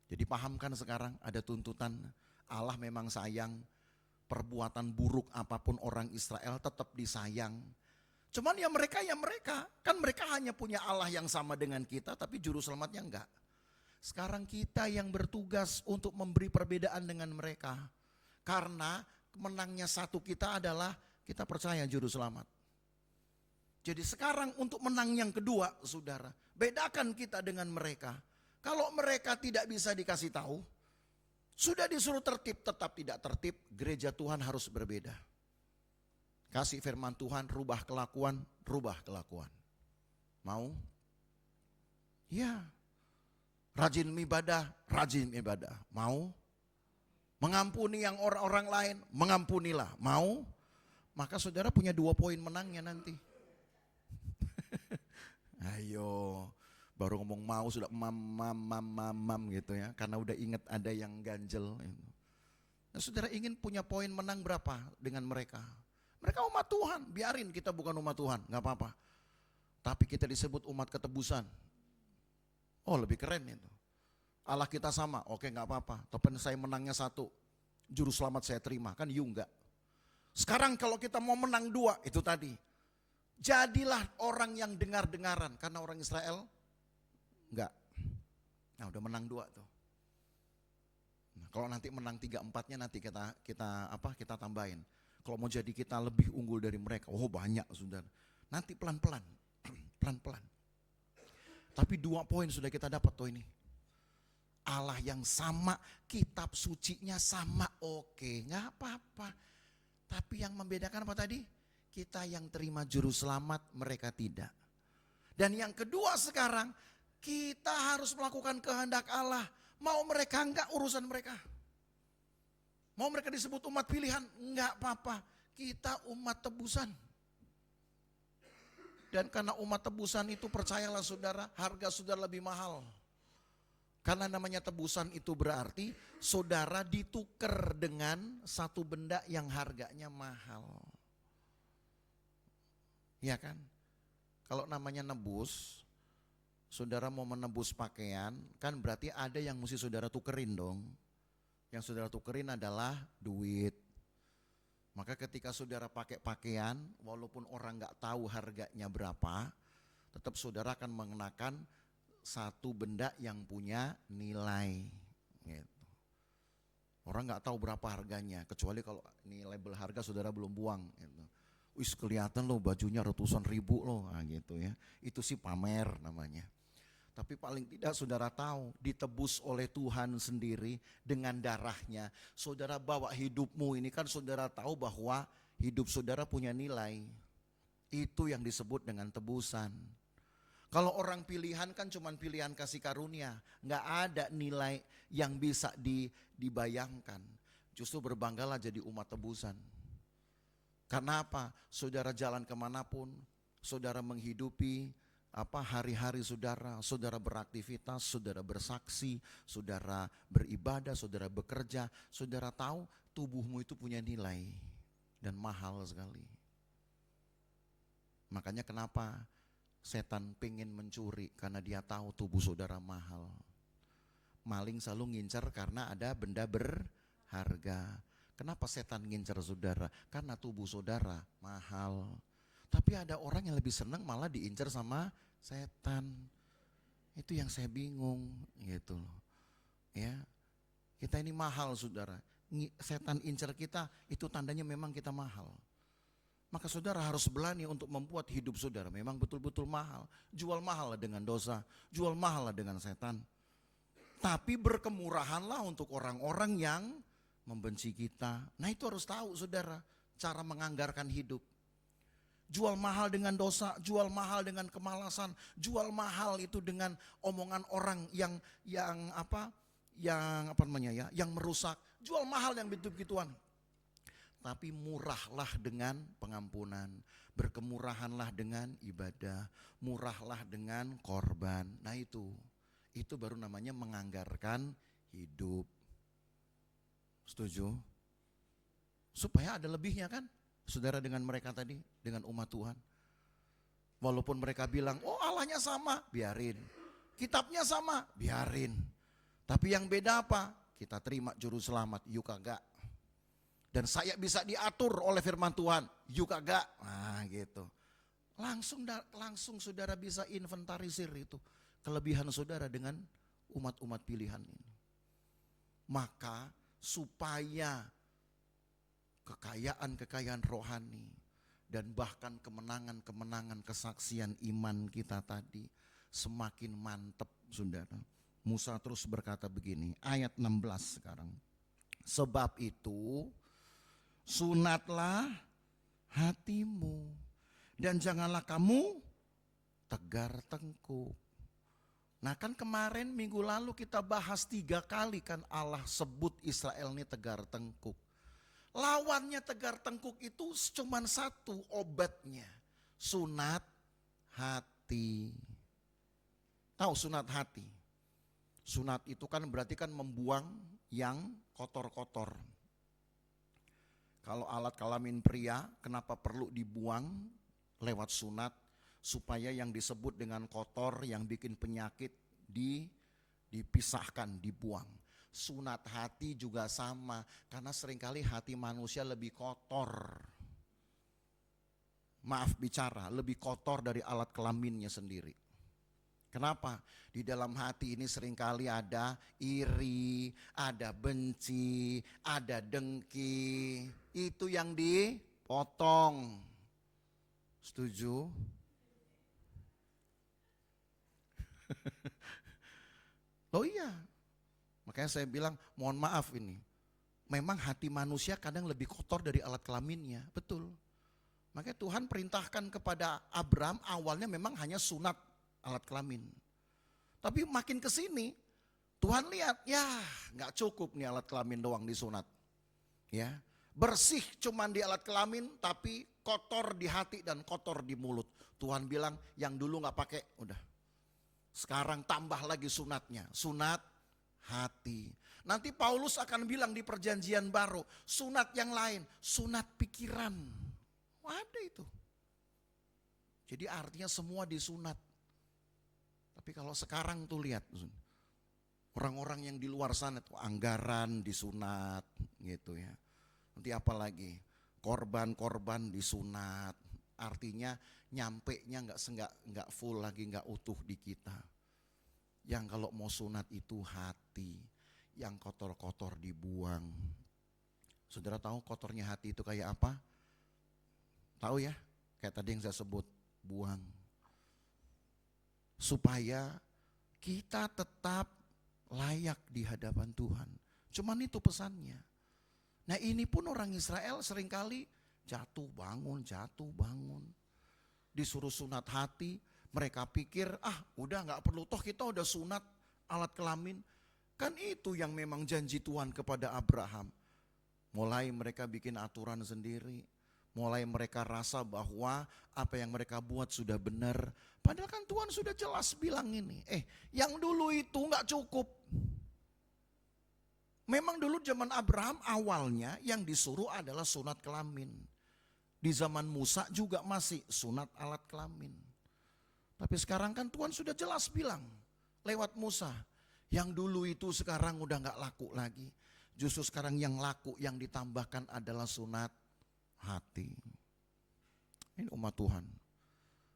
[SPEAKER 1] Jadi pahamkan sekarang ada tuntutan Allah memang sayang. Perbuatan buruk apapun orang Israel tetap disayang. Cuman ya mereka, kan mereka hanya punya Allah yang sama dengan kita tapi juru selamatnya enggak. Sekarang kita yang bertugas untuk memberi perbedaan dengan mereka. Karena menangnya 1 kita adalah kita percaya juru selamat. Jadi sekarang untuk menang yang kedua saudara, bedakan kita dengan mereka. Kalau mereka tidak bisa dikasih tahu, sudah disuruh tertib tetap tidak tertib, gereja Tuhan harus berbeda. Kasih firman Tuhan, rubah kelakuan. Mau? Ya. Rajin ibadah. Mau? Mengampuni yang orang-orang lain, mengampunilah. Mau? Maka saudara punya 2 poin menangnya nanti. Ayo, baru ngomong mau sudah mam gitu ya, karena udah ingat ada yang ganjel. Nah saudara ingin punya poin menang berapa dengan mereka? Mereka umat Tuhan, biarin kita bukan umat Tuhan, gak apa-apa. Tapi kita disebut umat ketebusan. Oh lebih keren itu. Allah kita sama, oke gak apa-apa. Tapi saya menangnya 1, juru selamat saya terima, kan you enggak. Sekarang kalau kita mau menang 2, itu tadi. Jadilah orang yang dengar-dengaran, karena orang Israel enggak. Nah udah menang 2 tuh. Nah, kalau nanti menang 3-4-nya nanti kita tambahin. Kalau mau jadi kita lebih unggul dari mereka, oh banyak saudara. Nanti pelan-pelan, pelan-pelan. Tapi 2 poin sudah kita dapat tuh ini. Allah yang sama, kitab sucinya sama, oke, nggak apa-apa. Tapi yang membedakan apa tadi? Kita yang terima juru selamat, mereka tidak. Dan yang kedua sekarang, kita harus melakukan kehendak Allah. Mau mereka enggak urusan mereka. Mau mereka disebut umat pilihan, enggak apa-apa. Kita umat tebusan. Dan karena umat tebusan itu percayalah saudara, harga saudara lebih mahal. Karena namanya tebusan itu berarti saudara ditukar dengan satu benda yang harganya mahal. Ya kan? Kalau namanya nebus, saudara mau menebus pakaian, kan berarti ada yang mesti saudara tukerin dong. Yang saudara tukerin adalah duit. Maka ketika saudara pakai pakaian, walaupun orang gak tahu harganya berapa, tetap saudara akan mengenakan satu benda yang punya nilai. Gitu. Orang gak tahu berapa harganya, kecuali kalau ini label harga saudara belum buang. Gitu. Wis kelihatan loh bajunya ratusan ribu loh, nah gitu ya. Itu sih pamer namanya. Tapi paling tidak saudara tahu, ditebus oleh Tuhan sendiri dengan darahnya. Saudara bawa hidupmu ini kan saudara tahu bahwa hidup saudara punya nilai. Itu yang disebut dengan tebusan. Kalau orang pilihan kan cuma pilihan kasih karunia. Nggak ada nilai yang bisa dibayangkan. Justru berbanggalah jadi umat tebusan. Karena apa? Saudara jalan kemanapun, saudara menghidupi hari-hari saudara, saudara beraktivitas, saudara bersaksi, saudara beribadah, saudara bekerja, saudara tahu tubuhmu itu punya nilai dan mahal sekali. Makanya kenapa setan pengen mencuri, karena dia tahu tubuh saudara mahal. Maling selalu ngincar karena ada benda berharga. Kenapa setan ngincar saudara? Karena tubuh saudara mahal. Tapi ada orang yang lebih senang malah diincar sama setan. Itu yang saya bingung gitu loh. Ya. Kita ini mahal saudara. Setan incar kita itu tandanya memang kita mahal. Maka saudara harus berani untuk membuat hidup saudara memang betul-betul mahal. Jual mahal lah dengan dosa, jual mahal lah dengan setan. Tapi berkemurahanlah untuk orang-orang yang membenci kita. Nah itu harus tahu saudara, cara menganggarkan hidup. Jual mahal dengan dosa, jual mahal dengan kemalasan, jual mahal itu dengan omongan orang yang merusak, jual mahal yang begitu-begituan. Tapi murahlah dengan pengampunan, berkemurahanlah dengan ibadah, murahlah dengan korban. Nah itu baru namanya menganggarkan hidup. Setuju? Supaya ada lebihnya kan? Saudara dengan mereka tadi, dengan umat Tuhan. Walaupun mereka bilang, oh Allahnya sama, biarin. Kitabnya sama, biarin. Tapi yang beda apa? Kita terima juru selamat, yuk kagak. Dan saya bisa diatur oleh firman Tuhan, yuk kagak. Nah gitu. Langsung saudara bisa inventarisir itu. Kelebihan saudara dengan umat-umat pilihan ini. Maka supaya kekayaan rohani dan bahkan kemenangan kesaksian iman kita tadi semakin mantap saudara. Musa terus berkata begini, ayat 16 sekarang. Sebab itu sunatlah hatimu dan janganlah kamu tegar tengkuk. Nah kan kemarin minggu lalu kita bahas 3 kali kan Allah sebut Israel ini tegar tengkuk. Lawannya tegar tengkuk itu cuma satu obatnya, sunat hati. Tahu sunat hati? Sunat itu kan berarti kan membuang yang kotor-kotor. Kalau alat kelamin pria kenapa perlu dibuang lewat sunat? Supaya yang disebut dengan kotor yang bikin penyakit dipisahkan, dibuang. Sunat hati juga sama, karena seringkali hati manusia lebih kotor. Maaf bicara, lebih kotor dari alat kelaminnya sendiri. Kenapa? Di dalam hati ini seringkali ada iri, ada benci, ada dengki. Itu yang dipotong. Setuju? Oh iya. Makanya saya bilang mohon maaf ini. Memang hati manusia kadang lebih kotor dari alat kelaminnya, betul. Makanya Tuhan perintahkan kepada Abraham awalnya memang hanya sunat alat kelamin. Tapi makin ke sini Tuhan lihat ya nggak cukup nih alat kelamin doang disunat. Ya, bersih cuman di alat kelamin tapi kotor di hati dan kotor di mulut. Tuhan bilang yang dulu nggak pakai udah. Sekarang tambah lagi sunatnya, sunat hati. Nanti Paulus akan bilang di perjanjian baru, sunat yang lain, sunat pikiran. Ada itu. Jadi artinya semua disunat. Tapi kalau sekarang tuh lihat, orang-orang yang di luar sana tuh anggaran disunat gitu ya. Nanti apa lagi? Korban-korban disunat. Artinya nyampe-nya nggak full lagi, nggak utuh di kita. Yang kalau mau sunat itu hati, yang kotor-kotor dibuang. Saudara tahu kotornya hati itu kayak apa? Tahu ya? Kayak tadi yang saya sebut, buang. Supaya kita tetap layak di hadapan Tuhan. Cuman itu pesannya. Nah ini pun orang Israel seringkali jatuh bangun. Disuruh sunat hati, mereka pikir udah gak perlu, toh kita udah sunat alat kelamin. Kan itu yang memang janji Tuhan kepada Abraham. Mulai mereka bikin aturan sendiri. Mulai mereka rasa bahwa apa yang mereka buat sudah benar. Padahal kan Tuhan sudah jelas bilang ini. Yang dulu itu gak cukup. Memang dulu zaman Abraham awalnya yang disuruh adalah sunat kelamin. Di zaman Musa juga masih sunat alat kelamin. Tapi sekarang kan Tuhan sudah jelas bilang lewat Musa. Yang dulu itu sekarang udah gak laku lagi. Justru sekarang yang laku, yang ditambahkan adalah sunat hati. Ini umat Tuhan.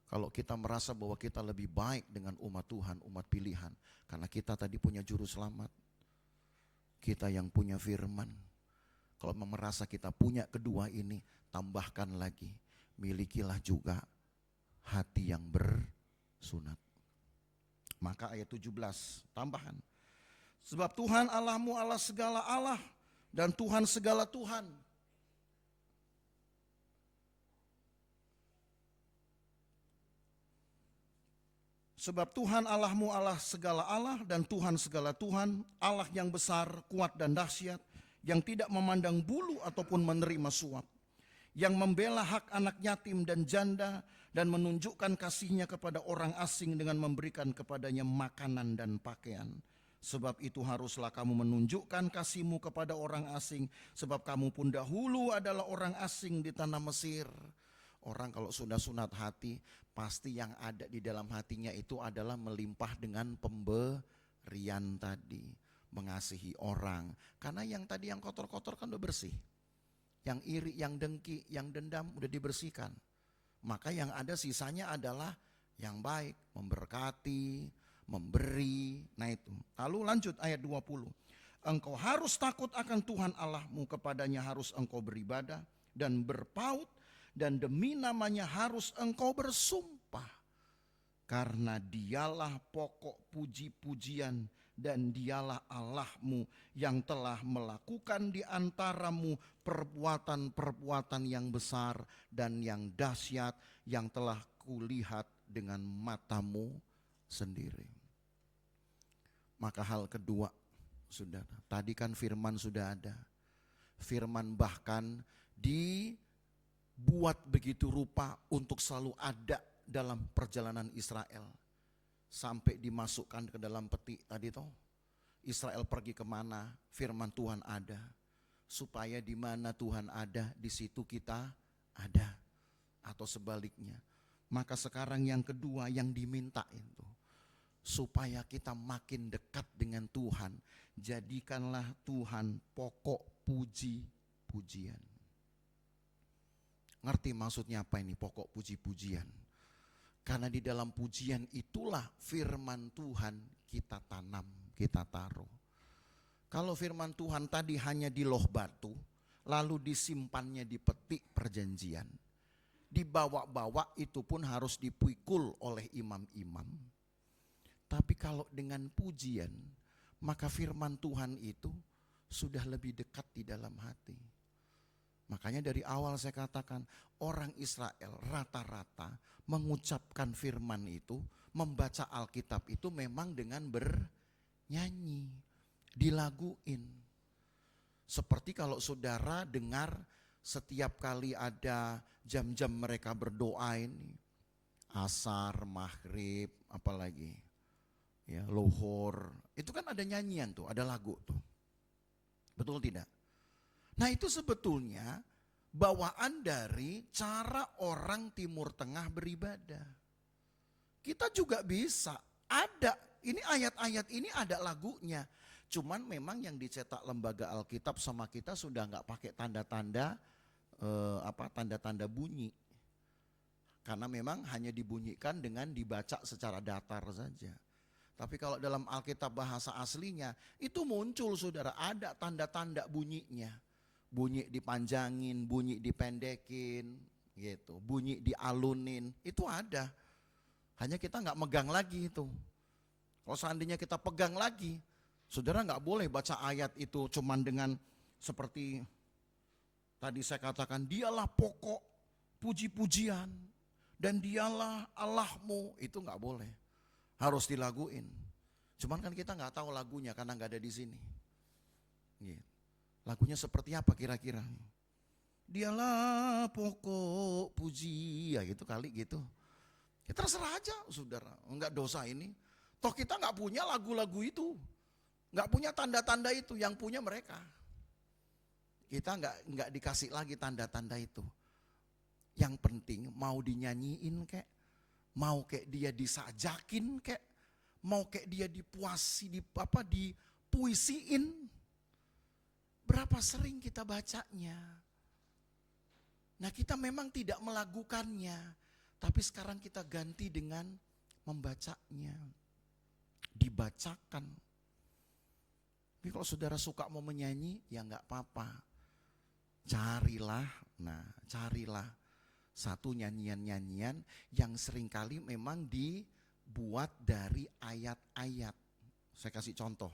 [SPEAKER 1] Kalau kita merasa bahwa kita lebih baik dengan umat Tuhan, umat pilihan. Karena kita tadi punya juru selamat. Kita yang punya firman. Kalau merasa kita punya kedua ini, tambahkan lagi. Milikilah juga hati yang bersunat. Maka ayat 17 tambahan. Sebab Tuhan Allahmu Allah segala Allah dan Tuhan segala Tuhan. Sebab Tuhan Allahmu Allah segala Allah dan Tuhan segala Tuhan, Allah yang besar, kuat dan dahsyat, yang tidak memandang bulu ataupun menerima suap, yang membela hak anak yatim dan janda dan menunjukkan kasihnya kepada orang asing dengan memberikan kepadanya makanan dan pakaian. Sebab itu haruslah kamu menunjukkan kasihmu kepada orang asing, sebab kamu pun dahulu adalah orang asing di tanah Mesir. Orang kalau sudah sunat hati, pasti yang ada di dalam hatinya itu adalah melimpah dengan pemberian tadi. Mengasihi orang. Karena yang tadi yang kotor-kotor kan udah bersih. Yang iri, yang dengki, yang dendam udah dibersihkan. Maka yang ada sisanya adalah yang baik, memberkati, memberi. Nah itu. Lalu lanjut ayat 20. Engkau harus takut akan Tuhan Allahmu, kepadanya harus engkau beribadah dan berpaut, dan demi namanya harus engkau bersumpah. Karena dialah pokok puji-pujian dan dialah Allahmu yang telah melakukan di antaramu perbuatan-perbuatan yang besar dan yang dahsyat yang telah kulihat dengan matamu sendiri. Maka hal kedua, saudara, tadi kan firman sudah ada. Firman bahkan dibuat begitu rupa untuk selalu ada dalam perjalanan Israel. Sampai dimasukkan ke dalam peti tadi toh. Israel pergi kemana, firman Tuhan ada. Supaya di mana Tuhan ada, di situ kita ada. Atau sebaliknya. Maka sekarang yang kedua yang diminta itu, supaya kita makin dekat dengan Tuhan, jadikanlah Tuhan pokok puji-pujian. Ngerti maksudnya apa ini pokok puji-pujian? Karena di dalam pujian itulah firman Tuhan kita tanam, kita taruh. Kalau firman Tuhan tadi hanya di loh batu, lalu disimpannya di peti perjanjian, dibawa-bawa itu pun harus dipikul oleh imam-imam. Tapi kalau dengan pujian, maka firman Tuhan itu sudah lebih dekat di dalam hati. Makanya dari awal saya katakan orang Israel rata-rata mengucapkan firman itu, membaca Alkitab itu memang dengan bernyanyi, dilaguin. Seperti kalau saudara dengar setiap kali ada jam-jam mereka berdoa ini, asar, maghrib, apalagi ya, lohor, itu kan ada nyanyian tuh, ada lagu tuh. Betul tidak? Nah itu sebetulnya bawaan dari cara orang Timur Tengah beribadah. Kita juga bisa, ada, ini ayat-ayat ini ada lagunya. Cuman memang yang dicetak lembaga Alkitab sama kita sudah gak pakai tanda-tanda tanda-tanda bunyi. Karena memang hanya dibunyikan dengan dibaca secara datar saja. Tapi kalau dalam Alkitab bahasa aslinya itu muncul saudara, ada tanda-tanda bunyinya. Bunyi dipanjangin, bunyi dipendekin, gitu. Bunyi dialunin, itu ada. Hanya kita nggak megang lagi itu. Kalau seandainya kita pegang lagi, saudara nggak boleh baca ayat itu cuman dengan seperti tadi saya katakan, dialah pokok puji-pujian dan dialah Allahmu, itu nggak boleh. Harus dilaguin. Cuman kan kita nggak tahu lagunya karena nggak ada di sini. Lagunya seperti apa kira-kira? Dialah pokok puji, ya gitu kali gitu. Ya terserah aja saudara, enggak dosa ini. Toh kita nggak punya lagu-lagu itu, nggak punya tanda-tanda itu, yang punya mereka. Kita nggak dikasih lagi tanda-tanda itu. Yang penting mau dinyanyiin kek, mau kayak dia disajakin kek, mau kayak dia dipuasi, dipuisiin. Berapa sering kita bacanya? Nah kita memang tidak melakukannya, tapi sekarang kita ganti dengan membacanya, dibacakan. Tapi kalau saudara suka mau menyanyi, ya nggak apa-apa. Carilah satu nyanyian-nyanyian yang seringkali memang dibuat dari ayat-ayat. Saya kasih contoh,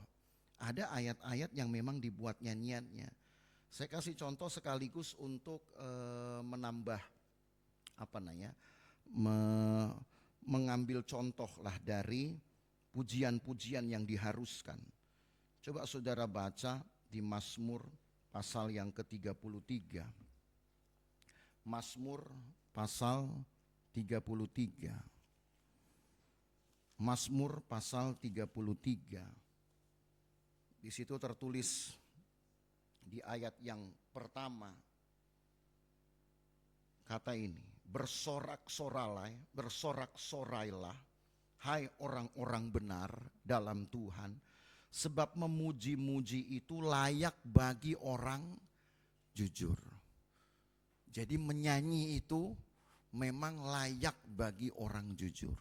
[SPEAKER 1] ada ayat-ayat yang memang dibuat nyanyiannya. Saya kasih contoh sekaligus untuk menambah mengambil contoh lah dari pujian-pujian yang diharuskan. Coba saudara baca di Mazmur pasal yang ke-33. Mazmur pasal 33. Mazmur pasal 33. Di situ tertulis di ayat yang pertama kata ini, bersorak-sorailah hai orang-orang benar dalam Tuhan, sebab memuji-muji itu layak bagi orang jujur. Jadi menyanyi itu memang layak bagi orang jujur.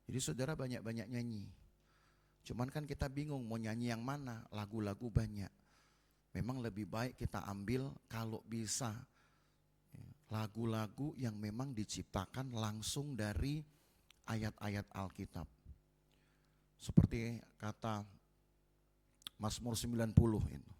[SPEAKER 1] Jadi saudara banyak-banyak nyanyi. Cuman kan kita bingung mau nyanyi yang mana, lagu-lagu banyak. Memang lebih baik kita ambil kalau bisa lagu-lagu yang memang diciptakan langsung dari ayat-ayat Alkitab. Seperti kata Mazmur 90 itu.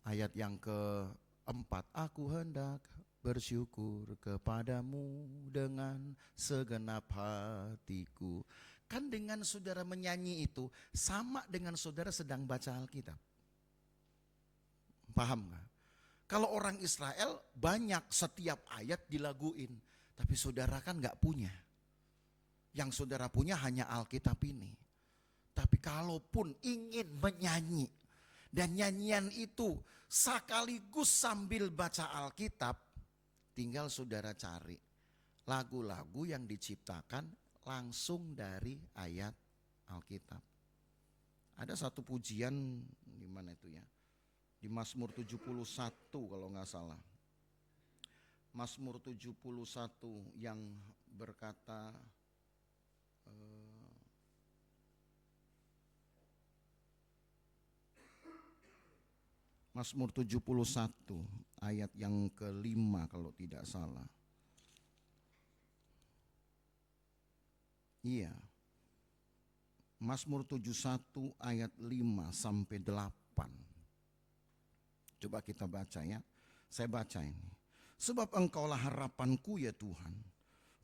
[SPEAKER 1] Ayat yang keempat, aku hendak bersyukur kepadamu dengan segenap hatiku. Kan dengan saudara menyanyi itu sama dengan saudara sedang baca Alkitab. Paham gak? Kalau orang Israel banyak setiap ayat dilaguin, tapi saudara kan gak punya. Yang saudara punya hanya Alkitab ini. Tapi kalaupun ingin menyanyi dan nyanyian itu sekaligus sambil baca Alkitab, tinggal saudara cari lagu-lagu yang diciptakan langsung dari ayat Alkitab. Ada satu pujian, di mana itu ya? Di Mazmur 71 kalau nggak salah. Mazmur 71 yang berkata Mazmur 71 ayat yang kelima kalau tidak salah. Iya. Mazmur 71 ayat 5 sampai 8. Coba kita baca ya. Saya baca ini. Sebab engkaulah harapanku ya Tuhan.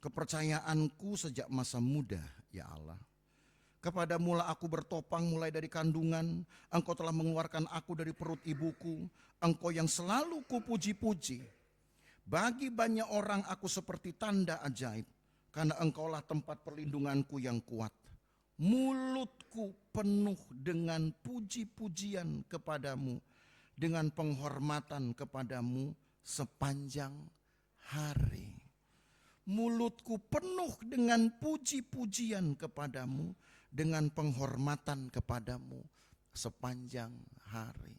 [SPEAKER 1] Kepercayaanku sejak masa muda ya Allah. Kepadamu lah aku bertopang mulai dari kandungan. Engkau telah mengeluarkan aku dari perut ibuku. Engkau yang selalu kupuji-puji. Bagi banyak orang aku seperti tanda ajaib. Karena engkaulah tempat perlindunganku yang kuat. Mulutku penuh dengan puji-pujian kepadamu. Dengan penghormatan kepadamu sepanjang hari. Mulutku penuh dengan puji-pujian kepadamu, dengan penghormatan kepadamu sepanjang hari.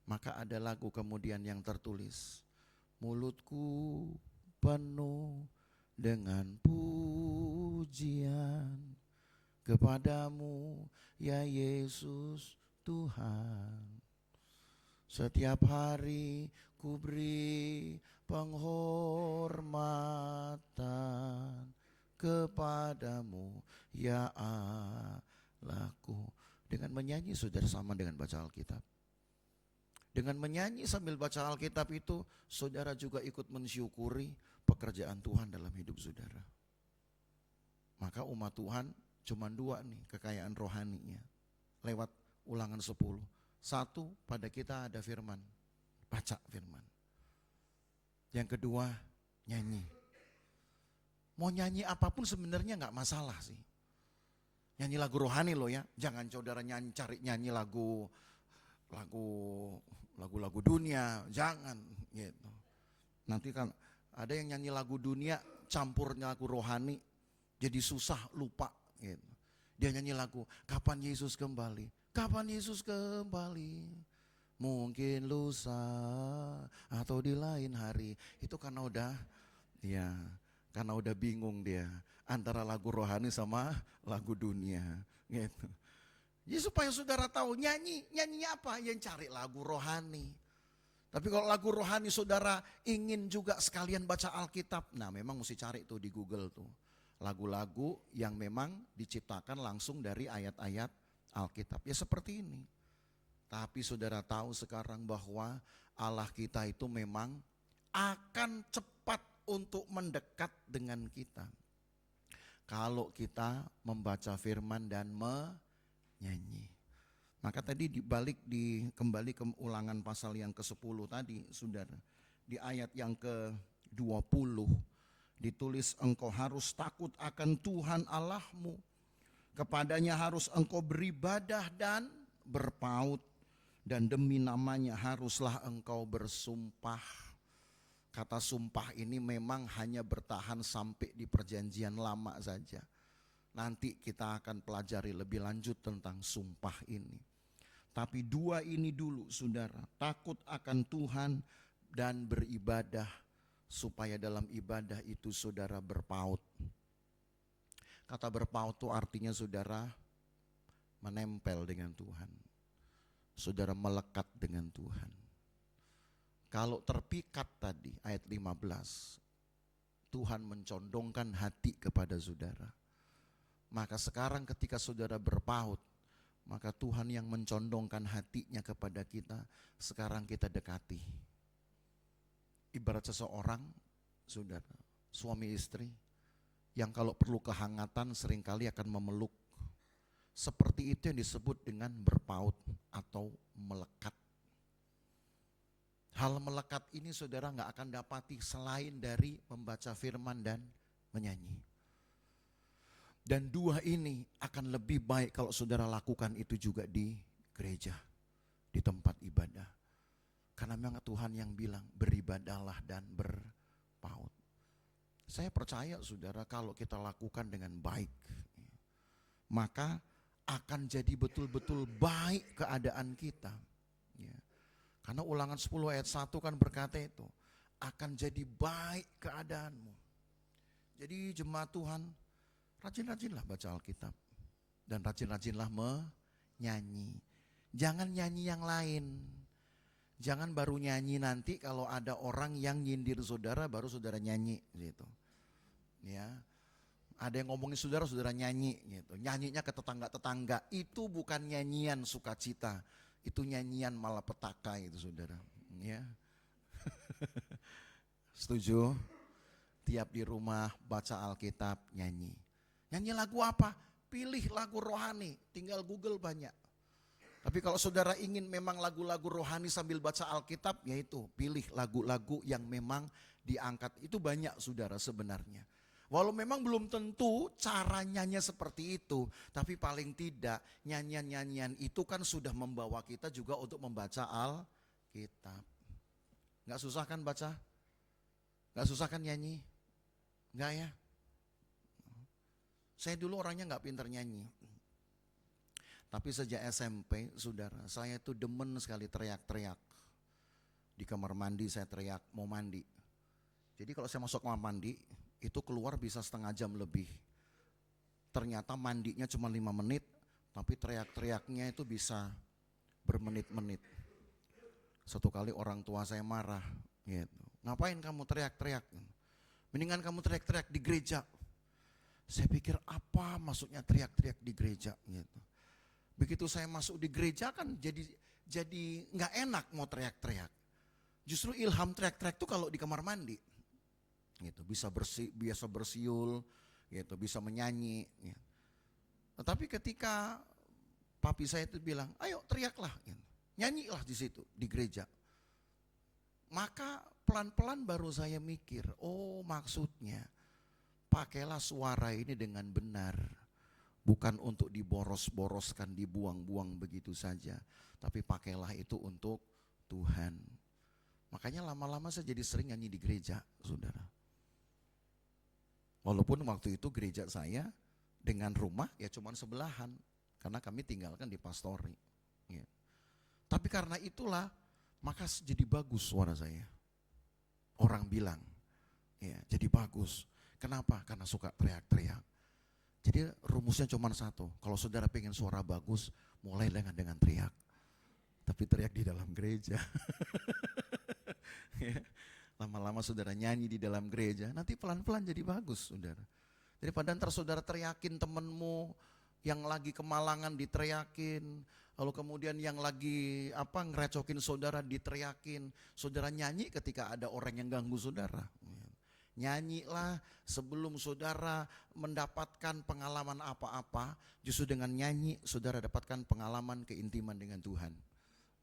[SPEAKER 1] Maka ada lagu kemudian yang tertulis, mulutku penuh dengan pujian kepadamu ya Yesus Tuhan. Setiap hari ku beri penghormatan kepadamu ya Allah. laku. Dengan menyanyi saudara sama dengan baca Alkitab. Dengan menyanyi sambil baca Alkitab itu, saudara juga ikut mensyukuri pekerjaan Tuhan dalam hidup saudara. Maka umat Tuhan cuma dua nih kekayaan rohaninya. Lewat Ulangan 10. Satu, pada kita ada firman, baca firman. Yang kedua, nyanyi. Mau nyanyi apapun sebenarnya gak masalah sih. Nyanyi lagu rohani loh ya, jangan saudara cari nyanyi lagu dunia, jangan gitu. Nanti kan ada yang nyanyi lagu dunia campurnya lagu rohani, jadi susah lupa gitu. Dia nyanyi lagu kapan Yesus kembali, kapan Yesus kembali, mungkin lusa atau di lain hari. Itu karena udah bingung dia antara lagu rohani sama lagu dunia gitu. Jadi supaya saudara tahu nyanyi apa? Yang cari lagu rohani. Tapi kalau lagu rohani saudara ingin juga sekalian baca Alkitab, nah memang mesti cari tuh di Google tuh. Lagu-lagu yang memang diciptakan langsung dari ayat-ayat Alkitab. Ya seperti ini. Tapi saudara tahu sekarang bahwa Allah kita itu memang akan cepat untuk mendekat dengan kita. Kalau kita membaca firman dan nyanyi. Maka tadi kembali ke Ulangan pasal yang ke-10 tadi, saudara. Di ayat yang ke-20 ditulis, engkau harus takut akan Tuhan Allahmu. Kepadanya harus engkau beribadah dan berpaut, dan demi namanya haruslah engkau bersumpah. Kata sumpah ini memang hanya bertahan sampai di perjanjian lama saja. Nanti kita akan pelajari lebih lanjut tentang sumpah ini. Tapi dua ini dulu saudara, takut akan Tuhan dan beribadah, supaya dalam ibadah itu saudara berpaut. Kata berpaut itu artinya saudara menempel dengan Tuhan. Saudara melekat dengan Tuhan. Kalau terpikat tadi ayat 15, Tuhan mencondongkan hati kepada saudara. Maka sekarang ketika saudara berpaut, maka Tuhan yang mencondongkan hatinya kepada kita, sekarang kita dekati. Ibarat seseorang, saudara, suami istri, yang kalau perlu kehangatan seringkali akan memeluk. Seperti itu yang disebut dengan berpaut atau melekat. Hal melekat ini saudara gak akan dapati selain dari membaca firman dan menyanyi. Dan dua ini akan lebih baik kalau saudara lakukan itu juga di gereja, di tempat ibadah. Karena memang Tuhan yang bilang beribadahlah dan berpaut. Saya percaya saudara kalau kita lakukan dengan baik, maka akan jadi betul-betul baik keadaan kita. Karena Ulangan 10 ayat 1 kan berkata itu, akan jadi baik keadaanmu. Jadi jemaat Tuhan, rajin-rajinlah baca Alkitab. Dan rajin-rajinlah menyanyi. Jangan nyanyi yang lain. Jangan baru nyanyi nanti kalau ada orang yang nyindir saudara, baru saudara nyanyi gitu. Ya. Ada yang ngomongin saudara, saudara nyanyi gitu. Nyanyinya ke tetangga-tetangga. Itu bukan nyanyian sukacita. Itu nyanyian malapetaka itu saudara. Ya. Setuju? Tiap di rumah baca Alkitab, nyanyi. Nyanyi lagu apa? Pilih lagu rohani, tinggal Google banyak. Tapi kalau saudara ingin memang lagu-lagu rohani sambil baca Alkitab, yaitu pilih lagu-lagu yang memang diangkat. Itu banyak saudara sebenarnya. Walau memang belum tentu cara nyanyi seperti itu, tapi paling tidak nyanyian-nyanyian itu kan sudah membawa kita juga untuk membaca Alkitab. Gak susah kan baca? Gak susah kan nyanyi? Enggak ya? Saya dulu orangnya gak pintar nyanyi. Tapi sejak SMP, saudara, saya tuh demen sekali teriak-teriak. Di kamar mandi saya teriak, mau mandi. Jadi kalau saya masuk kamar mandi, itu keluar bisa setengah jam lebih. Ternyata mandinya cuma 5 menit, tapi teriak-teriaknya itu bisa bermenit-menit. Satu kali orang tua saya marah, gitu. Ngapain kamu teriak-teriak? Mendingan kamu teriak-teriak di gereja. Saya pikir apa maksudnya teriak-teriak di gereja gitu. Begitu saya masuk di gereja kan jadi nggak enak mau teriak-teriak. Justru ilham teriak-teriak itu kalau di kamar mandi. Gitu, biasa bersiul, gitu, bisa menyanyi. Gitu. Tetapi ketika papi saya itu bilang, ayo teriaklah, gitu. Nyanyilah di situ, di gereja. Maka pelan-pelan baru saya mikir, oh maksudnya pakailah suara ini dengan benar. Bukan untuk diboros-boroskan, dibuang-buang begitu saja. Tapi pakailah itu untuk Tuhan. Makanya lama-lama saya jadi sering nyanyi di gereja, saudara. Walaupun waktu itu gereja saya dengan rumah ya cuma sebelahan. Karena kami tinggalkan di pastori. Ya. Tapi karena itulah, maka jadi bagus suara saya. Orang bilang, ya jadi bagus. Kenapa? Karena suka teriak-teriak. Jadi rumusnya cuma satu, kalau saudara pengen suara bagus, mulai dengan teriak. Tapi teriak di dalam gereja. Ya. Lama-lama saudara nyanyi di dalam gereja, nanti pelan-pelan jadi bagus saudara. Daripada ntar saudara teriakin temenmu yang lagi kemalangan diteriakin, lalu kemudian yang lagi ngerecokin saudara diteriakin, saudara nyanyi ketika ada orang yang ganggu saudara. Nyanyilah sebelum saudara mendapatkan pengalaman apa-apa, justru dengan nyanyi saudara dapatkan pengalaman keintiman dengan Tuhan.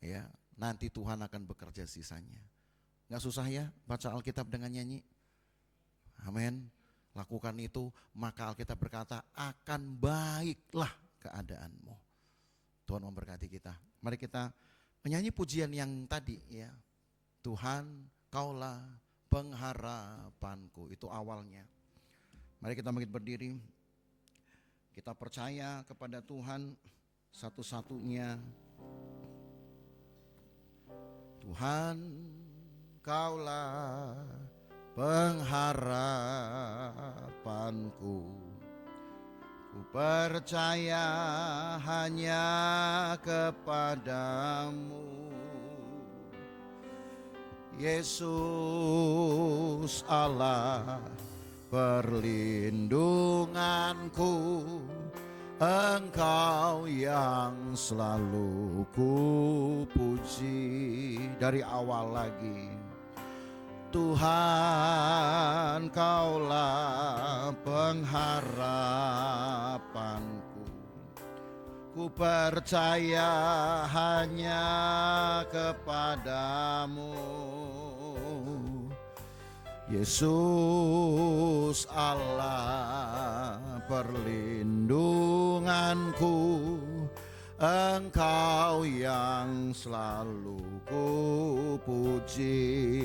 [SPEAKER 1] Ya, nanti Tuhan akan bekerja sisanya. Gak susah ya baca Alkitab dengan nyanyi. Amin. Lakukan itu, maka Alkitab berkata akan baiklah keadaanmu. Tuhan memberkati kita. Mari kita menyanyi pujian yang tadi ya. Tuhan, Kaulah pengharapanku, itu awalnya. Mari kita bangkit berdiri. Kita percaya kepada Tuhan satu-satunya. Tuhan, Kaulah pengharapanku. Ku percaya hanya kepadamu, Yesus Allah perlindunganku. Engkau yang selalu ku puji. Dari awal lagi, Tuhan Kaulah pengharapanku. Ku percaya hanya kepadamu, Yesus Allah perlindunganku. Engkau yang selalu ku puji.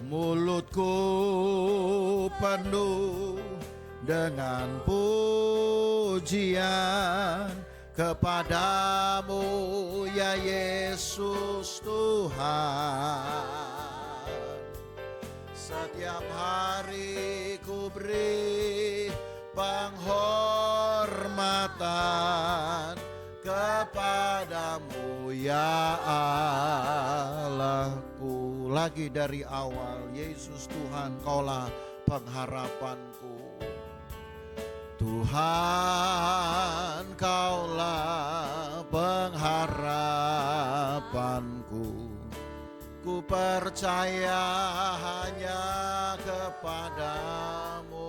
[SPEAKER 1] Mulutku penuh dengan pujian kepadamu ya Yesus Tuhan. Setiap hari ku beri penghormatan kepadamu ya Allahku. Lagi dari awal, Yesus Tuhan Kaulah pengharapanku. Tuhan Kaulah pengharapanku. Ku percaya hanya kepadamu,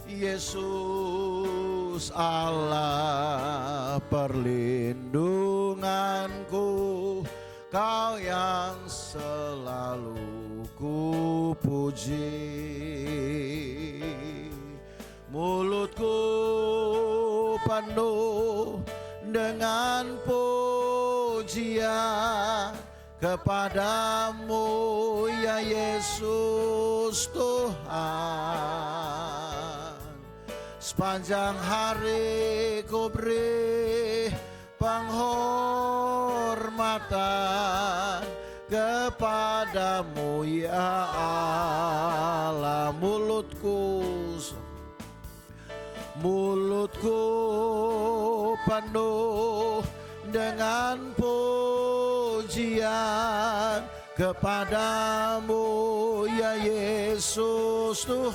[SPEAKER 1] Yesus Allah perlindunganku. Kau yang selalu ku puji. Mulutku penuh dengan pujian kepadamu ya Yesus Tuhan. Sepanjang hari ku beri penghormatan kepadamu ya Allah. Mulutku penuh dengan pujian kepadamu ya Yesus Tuhan.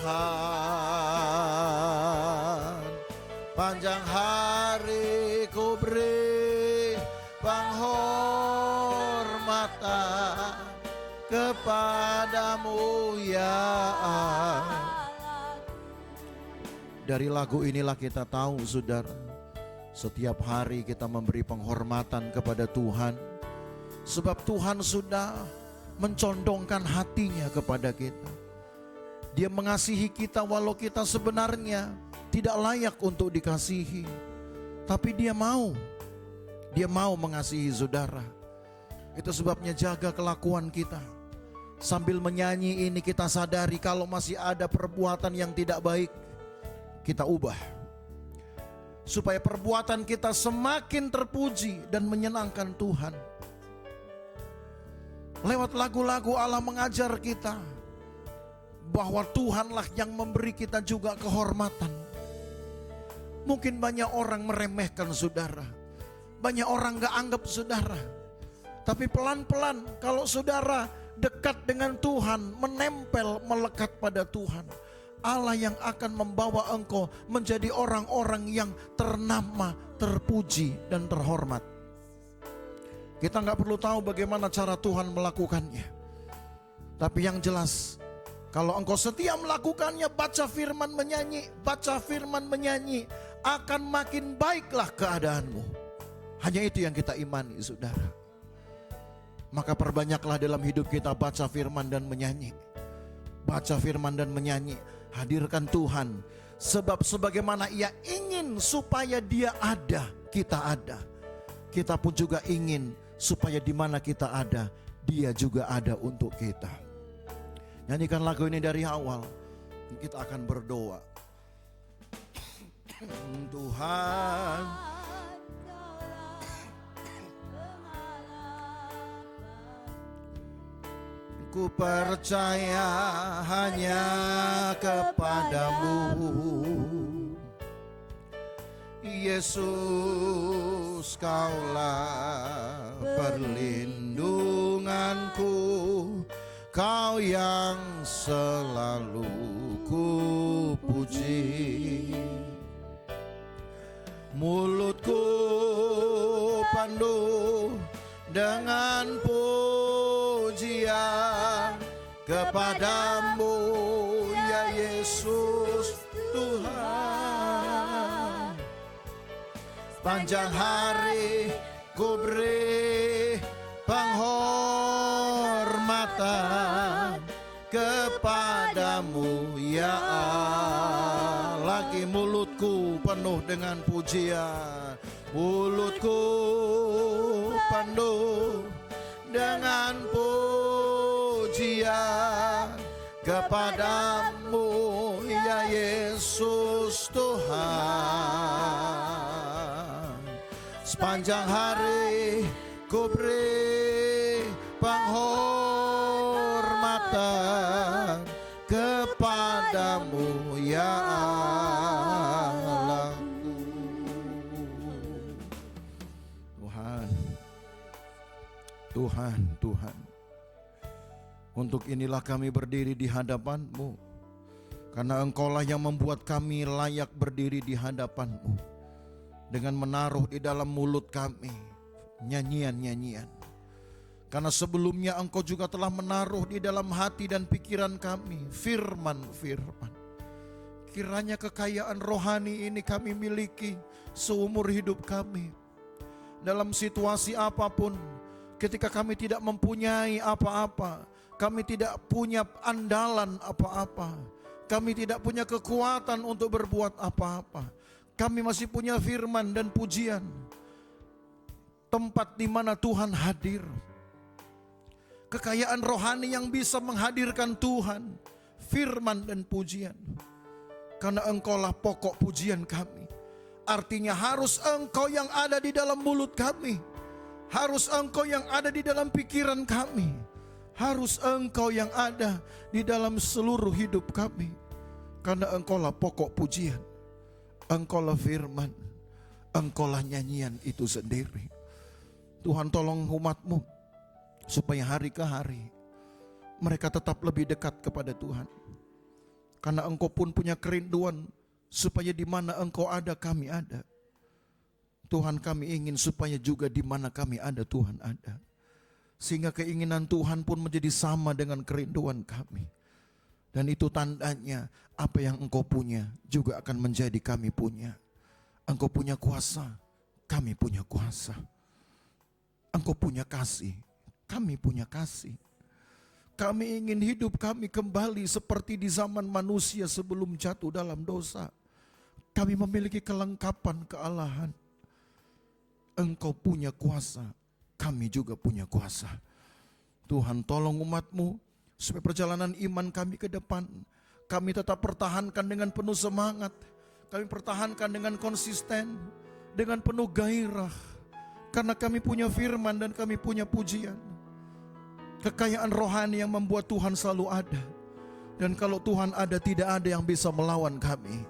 [SPEAKER 1] Panjang hari ku beri penghormatan kepadamu ya Allah. Dari lagu inilah kita tahu saudara, setiap hari kita memberi penghormatan kepada Tuhan. Sebab Tuhan sudah mencondongkan hatinya kepada kita. Dia mengasihi kita walau kita sebenarnya tidak layak untuk dikasihi. Tapi Dia mau mengasihi saudara. Itu sebabnya jaga kelakuan kita. Sambil menyanyi ini kita sadari kalau masih ada perbuatan yang tidak baik, kita ubah. Supaya perbuatan kita semakin terpuji dan menyenangkan Tuhan. Lewat lagu-lagu Allah mengajar kita bahwa Tuhanlah yang memberi kita juga kehormatan. Mungkin banyak orang meremehkan saudara. Banyak orang gak anggap saudara. Tapi pelan-pelan kalau saudara dekat dengan Tuhan, menempel, melekat pada Tuhan, Allah yang akan membawa engkau menjadi orang-orang yang ternama, terpuji, dan terhormat. Kita gak perlu tahu bagaimana cara Tuhan melakukannya. Tapi yang jelas, kalau engkau setia melakukannya, baca firman menyanyi, akan makin baiklah keadaanmu. Hanya itu yang kita imani saudara. Maka perbanyaklah dalam hidup kita baca firman dan menyanyi. Baca firman dan menyanyi. Hadirkan Tuhan. Sebab sebagaimana Ia ingin supaya Dia ada, kita ada. Kita pun juga ingin supaya di mana kita ada, Dia juga ada untuk kita. Nyanyikan lagu ini dari awal. Kita akan berdoa. Tuhan, ku percaya hanya kepadamu, Yesus, Kaulah perlindunganku, Kau yang selalu ku puji. Mulutku penuh dengan pujian kepadamu ya Yesus Tuhan. Panjang hari ku beri penghormatan kepadamu ya Allah. Lagi mulutku penuh dengan pujian, mulutku penuh dengan pujian kepadamu ya Yesus Tuhan. Sepanjang hari ku beri penghormatan kepadamu ya Allahku. Tuhan, untuk inilah kami berdiri di hadapan-Mu, karena Engkaulah yang membuat kami layak berdiri di hadapan-Mu, dengan menaruh di dalam mulut kami nyanyian-nyanyian. Karena sebelumnya Engkau juga telah menaruh di dalam hati dan pikiran kami firman-firman. Kiranya kekayaan rohani ini kami miliki seumur hidup kami. Dalam situasi apapun, ketika kami tidak mempunyai apa-apa, kami tidak punya andalan apa-apa, kami tidak punya kekuatan untuk berbuat apa-apa, kami masih punya firman dan pujian, tempat di mana Tuhan hadir. Kekayaan rohani yang bisa menghadirkan Tuhan, firman dan pujian. Karena Engkaulah pokok pujian kami. Artinya harus Engkau yang ada di dalam mulut kami. Harus Engkau yang ada di dalam pikiran kami. Harus Engkau yang ada di dalam seluruh hidup kami. Karena Engkaulah pokok pujian. Engkaulah firman. Engkaulah nyanyian itu sendiri. Tuhan tolong umat-Mu supaya hari ke hari mereka tetap lebih dekat kepada Tuhan. Karena Engkau pun punya kerinduan supaya di mana Engkau ada kami ada. Tuhan, kami ingin supaya juga di mana kami ada Tuhan ada. Sehingga keinginan Tuhan pun menjadi sama dengan kerinduan kami. Dan itu tandanya apa yang Engkau punya juga akan menjadi kami punya. Engkau punya kuasa, kami punya kuasa. Engkau punya kasih, kami punya kasih. Kami ingin hidup kami kembali seperti di zaman manusia sebelum jatuh dalam dosa. Kami memiliki kelengkapan kealahan. Engkau punya kuasa, kami juga punya kuasa. Tuhan, tolong umat-Mu supaya perjalanan iman kami ke depan, kami tetap pertahankan dengan penuh semangat. Kami pertahankan dengan konsisten, dengan penuh gairah. Karena kami punya firman dan kami punya pujian. Kekayaan rohani yang membuat Tuhan selalu ada. Dan kalau Tuhan ada, tidak ada yang bisa melawan kami.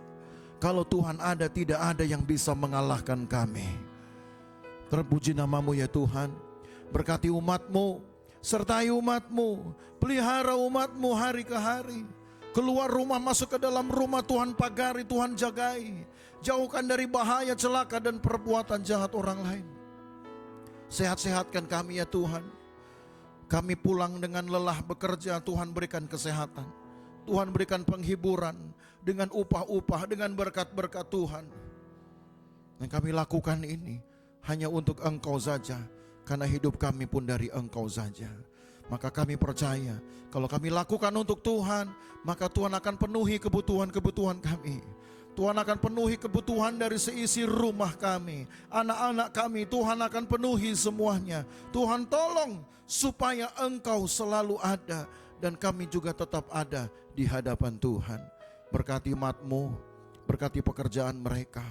[SPEAKER 1] Kalau Tuhan ada, tidak ada yang bisa mengalahkan kami. Terpuji nama-Mu ya Tuhan. Berkati umat-Mu, sertai umat-Mu, pelihara umat-Mu hari ke hari. Keluar rumah, masuk ke dalam rumah, Tuhan pagari, Tuhan jagai. Jauhkan dari bahaya, celaka dan perbuatan jahat orang lain. Sehat-sehatkan kami ya Tuhan. Kami pulang dengan lelah bekerja, Tuhan berikan kesehatan. Tuhan berikan penghiburan dengan upah-upah, dengan berkat-berkat Tuhan. Dan kami lakukan ini hanya untuk Engkau saja, karena hidup kami pun dari Engkau saja. Maka kami percaya kalau kami lakukan untuk Tuhan, maka Tuhan akan penuhi kebutuhan-kebutuhan kami. Tuhan akan penuhi kebutuhan dari seisi rumah kami, anak-anak kami, Tuhan akan penuhi semuanya. Tuhan tolong supaya Engkau selalu ada dan kami juga tetap ada di hadapan Tuhan. Berkati umat-Mu, berkati pekerjaan mereka,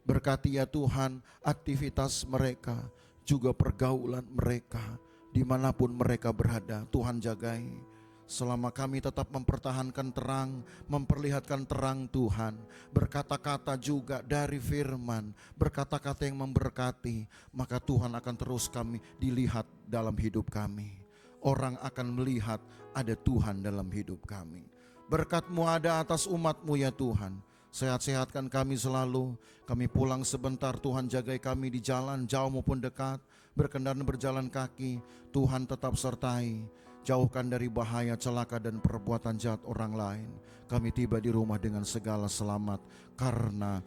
[SPEAKER 1] berkati ya Tuhan aktivitas mereka, juga pergaulan mereka, dimanapun mereka berada. Tuhan jagai. Selama kami tetap mempertahankan terang, memperlihatkan terang Tuhan, berkata-kata juga dari firman, berkata-kata yang memberkati, maka Tuhan akan terus kami dilihat dalam hidup kami. Orang akan melihat ada Tuhan dalam hidup kami. Berkat-Mu ada atas umat-Mu ya Tuhan. Sehat-sehatkan kami selalu. Kami pulang sebentar, Tuhan jagai kami di jalan jauh maupun dekat, berkendaraan berjalan kaki, Tuhan tetap sertai. Jauhkan dari bahaya, celaka dan perbuatan jahat orang lain. Kami tiba di rumah dengan segala selamat karena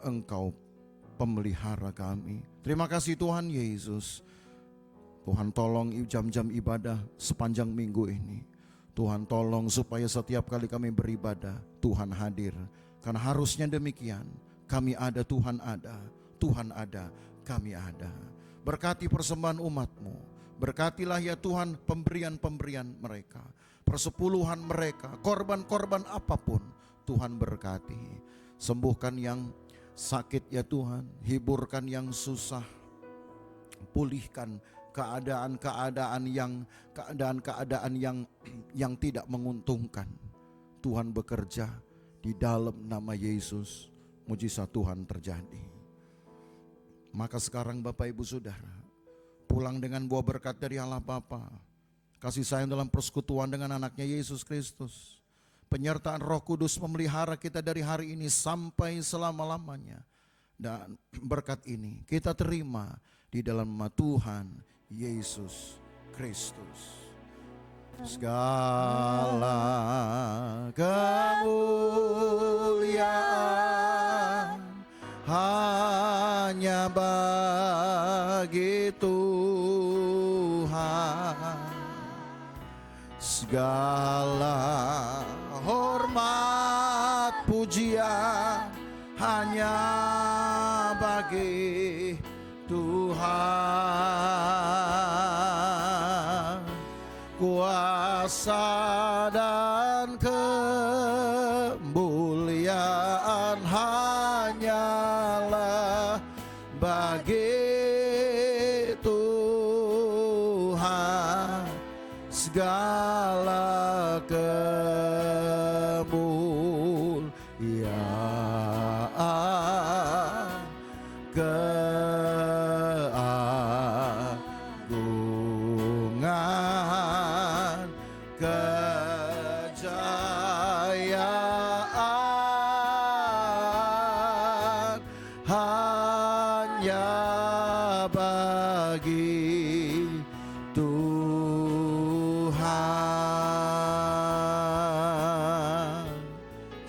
[SPEAKER 1] Engkau pemelihara kami. Terima kasih Tuhan Yesus. Tuhan tolong jam-jam ibadah sepanjang minggu ini. Tuhan tolong supaya setiap kali kami beribadah, Tuhan hadir. Karena harusnya demikian. Kami ada, Tuhan ada. Tuhan ada, kami ada. Berkati persembahan umat-Mu. Berkatilah ya Tuhan pemberian-pemberian mereka, persepuluhan mereka, korban-korban apapun. Tuhan berkati. Sembuhkan yang sakit ya Tuhan, hiburkan yang susah, pulihkan keadaan-keadaan yang tidak menguntungkan. Tuhan bekerja di dalam nama Yesus, mujizat Tuhan terjadi. Maka sekarang Bapak Ibu Saudara, pulang dengan buah berkat dari Allah Bapa, kasih sayang dalam persekutuan dengan anaknya Yesus Kristus, penyertaan Roh Kudus memelihara kita dari hari ini sampai selama-lamanya. Dan berkat ini kita terima di dalam nama Tuhan Yesus Kristus. Segala kemuliaan hanya bagi Tuhan, segala hormat pujian hanya bagi Tuhan. Kuasa dan kemuliaan hanyalah bagi Tuhan. Segala kemuliaan, keagungan, kejayaan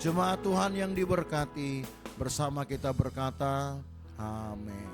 [SPEAKER 1] Jemaat Tuhan yang diberkati, bersama kita berkata, amin.